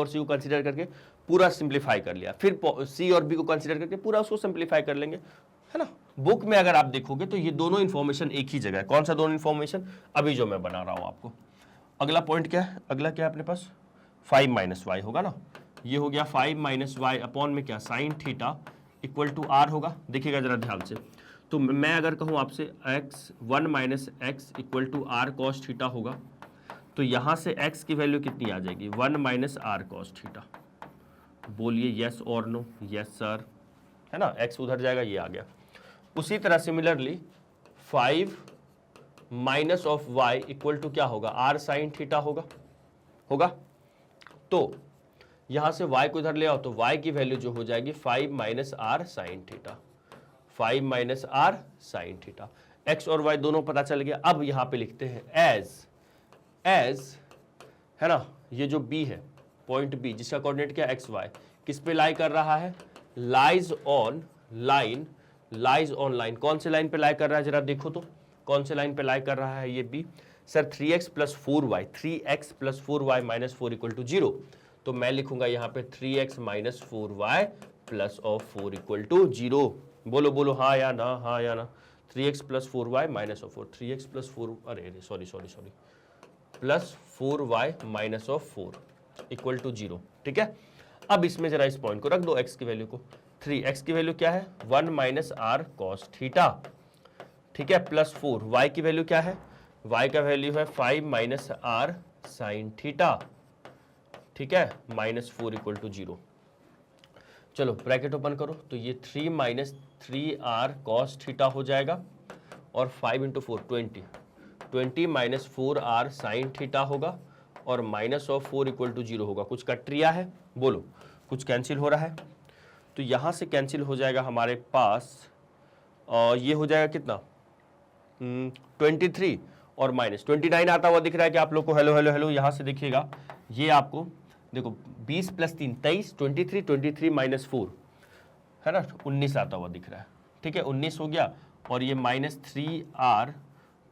सी को कंसीडर करके पूरा सिंप्लीफाई कर लिया, फिर सी और बी को कंसीडर करके पूरा उसको सिंप्लीफाई कर लेंगे, है ना. बुक में अगर आप देखोगे तो ये दोनों इंफॉर्मेशन एक ही जगह है. कौन सा दोनों इंफॉर्मेशन, अभी जो मैं बना रहा हूं आपको. अगला पॉइंट क्या है, अगला क्या है अपने पास, 5 माइनस वाई होगा ना. ये हो गया 5 माइनस वाई अपॉन में क्या, sine theta equal to R होगा. देखिएगा जरा ध्यान से. तो मैं अगर कहूं आपसे x 1 minus x equal to R cos theta होगा, तो यहां से x की वैल्यू कितनी आ जाएगी, 1 माइनस आर कॉस थीटा. बोलिए यस और नो. यस सर, है ना. x उधर जाएगा, ये आ गया. उसी तरह similarly 5 minus of y equal to क्या होगा, r साइन थीटा होगा. तो यहां से y को इधर ले आओ तो y की वैल्यू जो हो जाएगी 5 minus R sine theta, 5 minus R sine theta. x और y दोनों पता चल गया. अब यहां पे लिखते हैं एज, है ना. ये जो b है, पॉइंट b जिसका कोऑर्डिनेट क्या एक्स वाई, किस पे लाई कर रहा है, लाइज ऑन लाइन. कौन से लाइन पे लाई कर रहा है जरा देखो तो, कौन से लाइन पे लाई कर रहा है ये b. Sir 3x plus 4y minus 4 equal to 0. तो मैं लिखूंगा यहाँ पे 3x minus 4y plus of 4 equal to 0. बोलो हाँ या ना. 3x plus 4y minus of 4, 3x plus 4, अरे sorry plus 4y minus of 4 equal to 0. ठीक है. अब इसमें जरा इस पॉइंट को रख दो, x की वैल्यू को. 3x की वैल्यू क्या है, 1 माइनस आर कॉस थीटा. ठीक है. प्लस 4, y की वैल्यू क्या है, y का वैल्यू है 5 माइनस आर साइन थीटा. ठीक है. Minus 4 equal to 0. चलो ब्रैकेट ओपन करो, तो ये 3 माइनस 3r कॉस थीटा हो जाएगा और 5 into 4 20 minus 4r sine theta होगा और माइनस ऑफ 4 इक्वल टू 0 होगा. कुछ कट रिया है, बोलो कुछ कैंसिल हो रहा है. तो यहां से कैंसिल हो जाएगा हमारे पास, ये हो जाएगा कितना, 23 और माइनस 29 आता हुआ दिख रहा है कि आप लोग को. हेलो यहां से देखिएगा, ये आपको देखो 20 प्लस 3 23, 23 माइनस 4, है ना, 19 आता हुआ दिख रहा है. ठीक है. 19 हो गया और ये minus 3r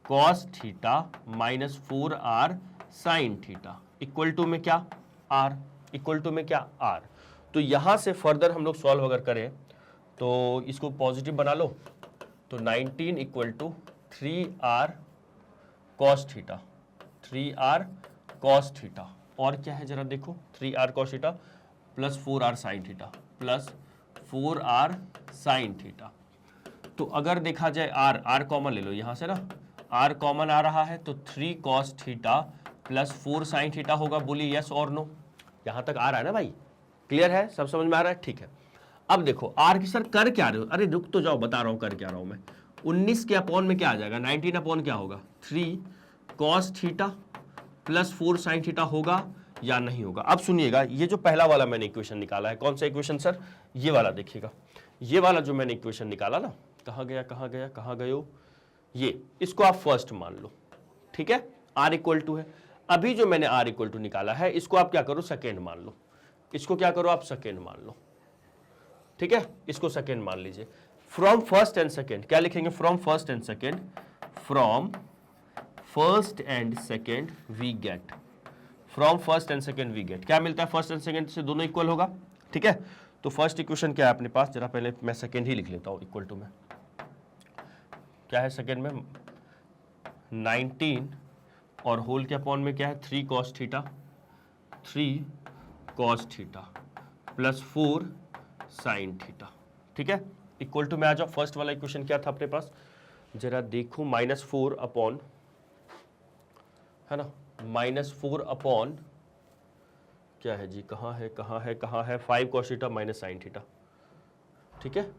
cos theta minus 4r sine theta equal to में क्या, r, इक्वल टू में क्या, r. तो यहां से फर्दर हम लोग सॉल्व अगर करें तो इसको पॉजिटिव बना लो, तो 19 equal to 3r cos theta, 3r cos theta और क्या है जरा देखो, 3r cos theta plus 4r sine theta plus 4r sine theta. तो अगर देखा जाए r कॉमन ले लो यहां से ना, r कॉमन आ रहा है तो 3 cos theta plus 4 sine theta होगा. बोलिए यस और नो. यहां तक आ रहा है ना भाई, क्लियर है, सब समझ में आ रहा है. ठीक है. अब देखो r की सर कर क्या रहे हो, अरे रुक तो जाओ, बता रहा हूं कर क्या रहा हूं मैं. 19 के अपॉन में क्या आ जाएगा, 19 अपॉन क्या होगा, 3 cos theta plus 4 sine theta होगा या नहीं होगा. अब सुनिएगा, ये जो पहला वाला मैंने इक्वेशन निकाला है, कौन सा इक्वेशन सर, ये वाला देखिएगा. ये वाला जो मैंने इक्वेशन निकाला ना, कहाँ गए, ये, इसको आप फर्स्ट मान लो. ठीक है. r इक्वल टू है. अभी जो मैंने r इक्वल टू निकाला है, इसको आप क्या करो, सेकेंड मान लो. इसको क्या करो आप, सेकेंड मान लो. ठीक है. इसको सेकेंड मान लीजिए. फ्रॉम फर्स्ट एंड सेकेंड क्या लिखेंगे, from first and second, from first and second we get, from first and second we get, क्या मिलता है, फर्स्ट एंड सेकेंड से दोनों इक्वल होगा. ठीक है. तो फर्स्ट इक्वेशन क्या है अपने पास, जरा पहले मैं सेकेंड ही लिख लेता हूं. इक्वल टू में क्या है सेकेंड में, 19 और होल के अपॉन में क्या है, 3 cos theta plus 4 sign theta. ठीक है. इक्वल टू में आ जाओ. फर्स्ट वाला इक्वेशन क्या था अपने पास, जरा देखो, -4 अपॉन, है ना, -4 अपॉन क्या है जी, कहाँ है 5 cos theta minus sign theta, ठीक है,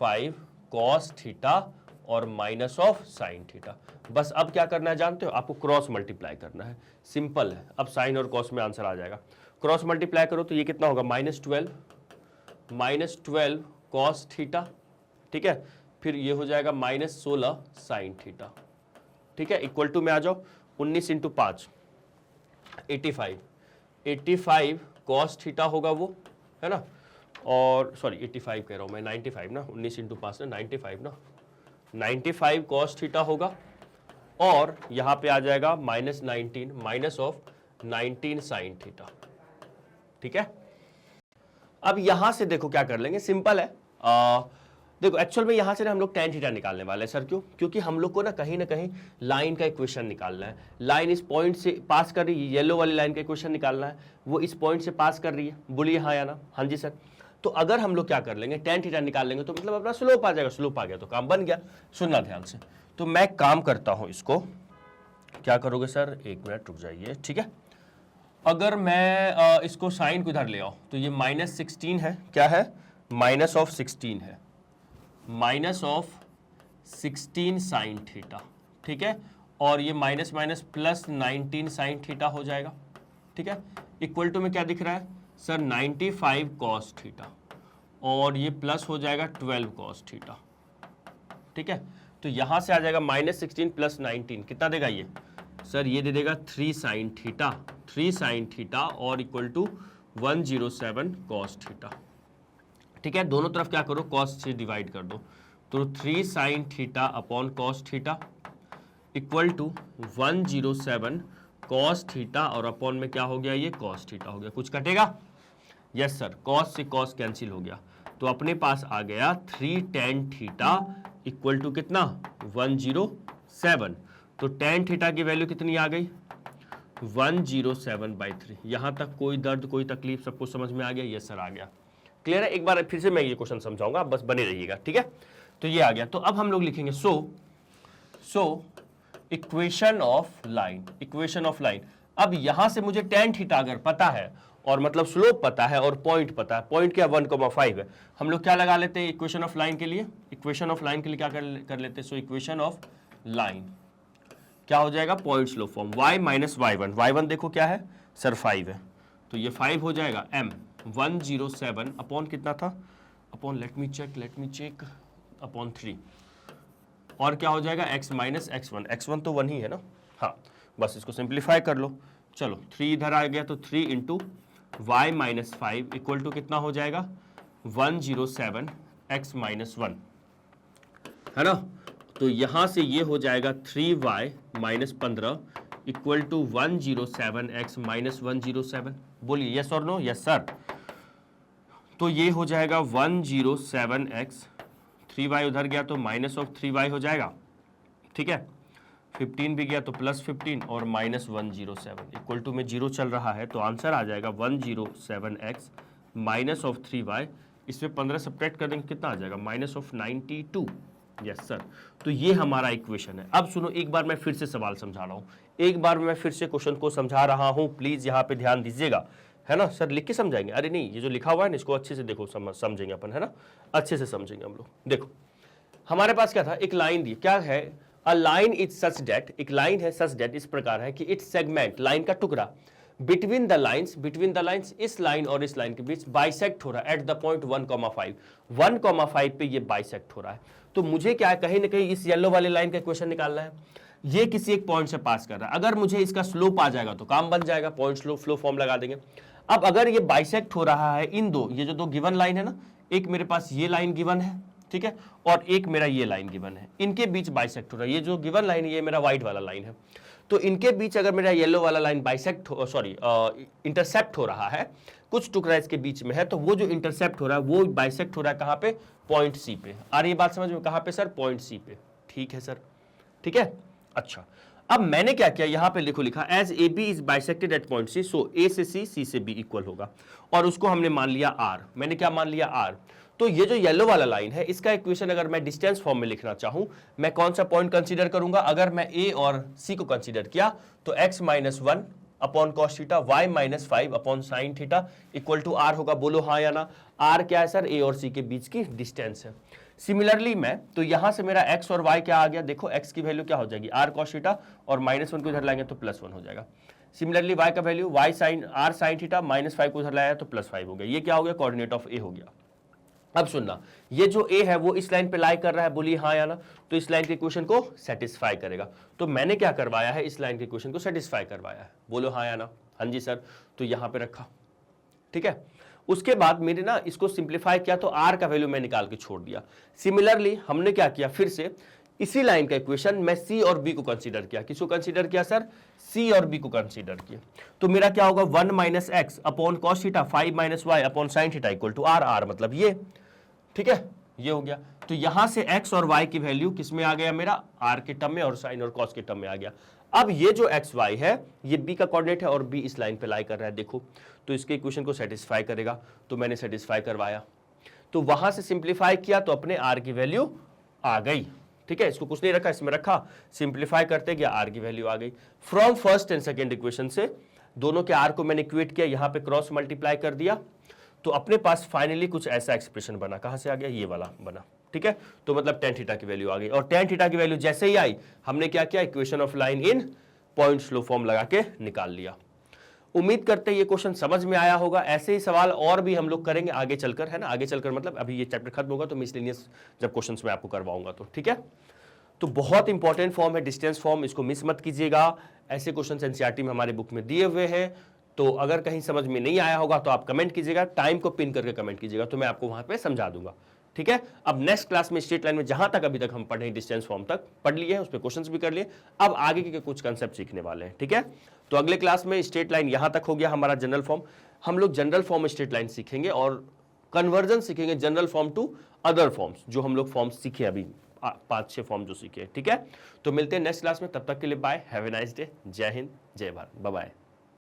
5 cos थीटा और माइनस ऑफ साइन थीटा। बस अब क्या करना है जानते हो, आपको क्रॉस मल्टीप्लाई करना है, सिंपल है। अब साइन और कॉस में आंसर आ जाएगा। क्रॉस मल्टीप्लाई करो तो ये कितना होगा, -12 cos थीटा, ठीक है, फिर ये हो जाएगा -16 साइन थीटा, ठीक है, इक्वल टू में आ जाओ 19 × 5 85 cos थीटा होगा वो, है ना, और सॉरी 85 कह रहा हूँ मैं, 95 ना, 19 × 5 ना 95 ना, 95 cos थीटा होगा, और यहां पे आ जाएगा -19 माइनस ऑफ 19 साइन थीटा, ठीक है। अब यहां से देखो क्या कर लेंगे, सिंपल है। देखो एक्चुअल में यहां से ना हम लोग tan थीटा निकालने वाले हैं सर, क्यों, क्योंकि हम लोग को ना कहीं लाइन का इक्वेशन निकालना है। लाइन इस पॉइंट से पास कर रही है, येलो वाली लाइन का इक्वेशन निकालना है, वो इस पॉइंट से पास कर रही है, बोलिए हाँ या ना। हाँ जी सर। तो अगर हम लोग क्या कर लेंगे, tan थीटा निकाल लेंगे तो मतलब अपना स्लोप आ जाएगा, स्लोप आ गया तो काम बन गया। सुनना ध्यान से, तो मैं काम करता हूं, इसको क्या करोगे सर, 1 मिनट रुक जाइए, ठीक है। अगर मैं इसको साइन को इधर ले आऊं तो ये -16 है, क्या है, माइनस ऑफ 16 है, माइनस ऑफ 16 साइन थीटा, ठीक है, और ये minus minus plus 19 sine theta हो जाएगा, ठीक है, इक्वल टू में क्या दिख रहा है सर, 95 cos थीटा, और ये प्लस हो जाएगा 12 cos थीटा, ठीक है। तो यहां से आ जाएगा -16 + 19 कितना देगा ये सर, ये दे देगा 3 साइन थीटा और इक्वल टू 107 cos थीटा, ठीक है। दोनों तरफ क्या करो, cos से डिवाइड कर दो, तो 3 sine theta upon cos theta equal to 107 cos theta, और अपॉन में क्या हो गया, ये cos थीटा हो गया। कुछ कटेगा, यस सर, cos से cos कैंसिल हो गया, तो अपने पास आ गया 3 tan थीटा इक्वल टू कितना, 107। तो tan थीटा की वैल्यू कितनी आ गई, 107/3। यहां तक कोई दर्द कोई तकलीफ, सब कुछ समझ में आ गया, यस सर आ गया। क्लियर है, एक बार फिर से मैं ये क्वेश्चन समझाऊंगा, बस बने रहिएगा, ठीक है। तो ये आ गया, तो अब हम लोग लिखेंगे सो इक्वेशन ऑफ लाइन। अब यहां से मुझे tan थीटा अगर पता है और मतलब स्लोप पता है और पॉइंट पता है, पॉइंट क्या 1,5 है, हम लोग क्या लगा लेते हैं इक्वेशन ऑफ लाइन के लिए, क्या कर लेते हैं, सो इक्वेशन ऑफ लाइन क्या हो जाएगा, point slope form, y - y1 देखो क्या है सर, 5 है, तो ये 5 हो जाएगा m 107 अपॉन कितना था, upon let me check upon 3, और क्या हो जाएगा x - x1 तो 1 ही है ना, हाँ, बस इसको सिंप्लीफाई कर लो। चलो 3 इधर आ गया, तो 3 × y - 5 इक्वल टू कितना हो जाएगा, 107 x - 1, है ना। तो यहां से ये हो जाएगा 3y - 15 इक्वल टू 107 x - 107। बोलिए यस और नो, यस सर। तो ये हो जाएगा 107 x, 3y उधर गया तो माइनस ऑफ 3y हो जाएगा, ठीक है, 15 भी गया तो +15 और -107 इक्वल टू में 0 चल रहा है, तो आंसर आ जाएगा 107x माइनस ऑफ 3y, इसमें 15 सब्ट्रैक्ट कर देंगे कितना आ जाएगा, -92। Yes sir. तो ये हमारा इक्वेशन है। अब सुनो, एक बार मैं फिर से सवाल समझा रहा हूं, एक बार मैं फिर से क्वेश्चन को समझा रहा हूं, प्लीज यहां पे ध्यान दीजिएगा, है ना सर, लिख के समझाएंगे, अरे नहीं ये जो लिखा हुआ है ना इसको अच्छे से देखो, समझेंगे अपन, है ना, अच्छे से समझेंगे हम लोग। देखो हमारे पास क्या था, एक लाइन दी, क्या है, a line is such that, एक लाइन है सच दैट, इस प्रकार है कि इट्स सेगमेंट, लाइन का टुकड़ा, बिटवीन द लाइंस, इस लाइन और इस लाइन के बीच बाइसेक्ट हो रहा है एट द पॉइंट 1,5 पे ये बाइसेक्ट हो रहा है। तो मुझे क्या है, कहीं ना कहीं इस येलो वाले लाइन का इक्वेशन निकालना है, ये किसी एक पॉइंट से पास कर रहा है, अगर मुझे इसका स्लोप आ जाएगा तो काम बन जाएगा, पॉइंट स्लोप फ्लो फॉर्म लगा देंगे। अब अगर ये बाइसेक्ट हो रहा है इन दो, ये जो दो गिवन लाइन है ना, एक मेरे पास ये लाइन गिवन है, ठीक है, और एक मेरा ये लाइन गिवन है, इनके बीच बाइसेक्ट हो रहा है, ये जो गिवन लाइन है ये मेरा व्हाइट वाला लाइन है, तो इनके बीच अगर मेरा येलो वाला लाइन इंटरसेप्ट हो रहा है, कुछ टुकड़ा इसके बीच में है, तो वो जो इंटरसेप्ट हो रहा है वो बाइसेक्ट हो रहा है कहां पे, पॉइंट सी पे। आ रही है बात समझ में, कहां पे सर, पॉइंट सी पे, ठीक है सर, ठीक है। अच्छा, अब मैंने क्या किया, यहां पे लिखा as A B is bisected at point C, so A से सी से बी इक्वल होगा, और उसको हमने मान लिया आर, मैंने क्या मान लिया आर। तो ये जो येलो वाला लाइन है इसका इक्वेशन अगर मैं डिस्टेंस फॉर्म में लिखना चाहूं, मैं कौन सा पॉइंट कंसीडर करूंगा, अगर मैं ए और सी को कंसीडर किया तो x - 1 upon cos theta, y minus 5 upon sine theta equal to r होगा। बोलो हाँ या ना। r क्या है सर? a और c के बीच की डिस्टेंस है। सिमिलरली मैं तो यहां से मेरा x और y क्या आ गया? देखो x की वैल्यू क्या हो जाएगी? r cos थीटा, और -1 को इधर लाएंगे तो +1 हो जाएगा। सिमिलरली y का value y sin r sin theta, -5 को इधर लाया तो +5 हो गया। ये क्या हो गया? कोऑर्डिनेट ऑफ a हो गया। अब सुनना, ये जो a है वो इस लाइन पे लाई कर रहा है, बोलिए हाँ या ना। तो इस लाइन के इक्वेशन को सेटिस्फाई करेगा। तो मैंने क्या करवाया है? इस लाइन के इक्वेशन को सेटिस्फाई करवाया है। बोलो हाँ या ना। हाँ जी सर। तो यहां पे रखा, ठीक है। उसके बाद मेरे ना इसको सिंप्लीफाई किया तो r का वैल्यू मैं निकाल के छोड़ दिया। सिमिलरली हमने क्या किया? फिर से इसी लाइन का इक्वेशन मैं c और b को कंसीडर किया। किसको कंसीडर किया सर? c और b को कंसीडर किया। तो मेरा क्या होगा? 1 minus x upon cos theta, 5 minus y upon sine theta equal to r। r मतलब ये, ठीक है, ये हो गया। तो यहां से x और y की वैल्यू किस में आ गया? मेरा r के टर्म में और साइन और कॉस के टर्म में आ गया। अब ये जो x y है ये b का कोऑर्डिनेट है और b इस लाइन पे लाई कर रहा है, देखो। तो इसके इक्वेशन को सेटिस्फाई करेगा। तो मैंने सेटिस्फाई करवाया, तो वहां से सिंप्लीफाई किया तो अपने r की वैल्यू आ गई, ठीक है। इसको कुछ नहीं रखा, इसमें रखा, सिंप्लीफाई करते गया, r की वैल्यू आ गई। From first and second equation से दोनों के r को मैंने इक्वेट किया, यहां पे क्रॉस मल्टीप्लाई कर दिया, तो अपने पास फाइनली कुछ ऐसा एक्सप्रेशन बना। कहां से आ गया? ये वाला बना, ठीक है। तो मतलब tan थीटा की वैल्यू आ गई, और tan थीटा की वैल्यू जैसे ही आई हमने क्या किया? Equation of line in point slow form लगा के निकाल लिया। उम्मीद करते हैं ये क्वेश्चन समझ में आया होगा। ऐसे ही सवाल और भी हम लोग करेंगे आगे चलकर, है ना। आगे चलकर मतलब अभी ये चैप्टर खत्म होगा तो मिसलेनियस जब क्वेश्चंस मैं आपको करवाऊंगा तो, ठीक है। तो बहुत इंपॉर्टेंट फॉर्म है डिस्टेंस फॉर्म, इसको मिस मत कीजिएगा। ऐसे क्वेश्चन एनसीईआरटी में हमारे बुक में दिए हुए हैं। तो अगर कहीं समझ में नहीं आया होगा तो आप कमेंट कीजिएगा, टाइम को पिन करके कमेंट कीजिएगा, तो मैं आपको वहां पे समझा दूंगा, ठीक है। अब नेक्स्ट क्लास में स्ट्रेट लाइन में जहां तक अभी तक हम पढ़े डिस्टेंस फॉर्म तक पढ़ लिए हैं, उस पर क्वेश्चंस भी कर लिए, अब आगे के कुछ कंसेप्ट सीखने वाले हैं, ठीक है। तो अगले क्लास में स्ट्रेट लाइन यहां तक हो गया हमारा जनरल फॉर्म। हम लोग जनरल फॉर्म में स्ट्रेट लाइन सीखेंगे और कन्वर्जन सीखेंगे general form to other forms, जो हम लोग फॉर्म्स सीखे अभी 5-6 फॉर्म जो सीखे, ठीक है। तो मिलते हैं नेक्स्ट क्लास में, तब तक के लिए bye, have a nice day, जय हिंद, जय भारत, बाय बाय।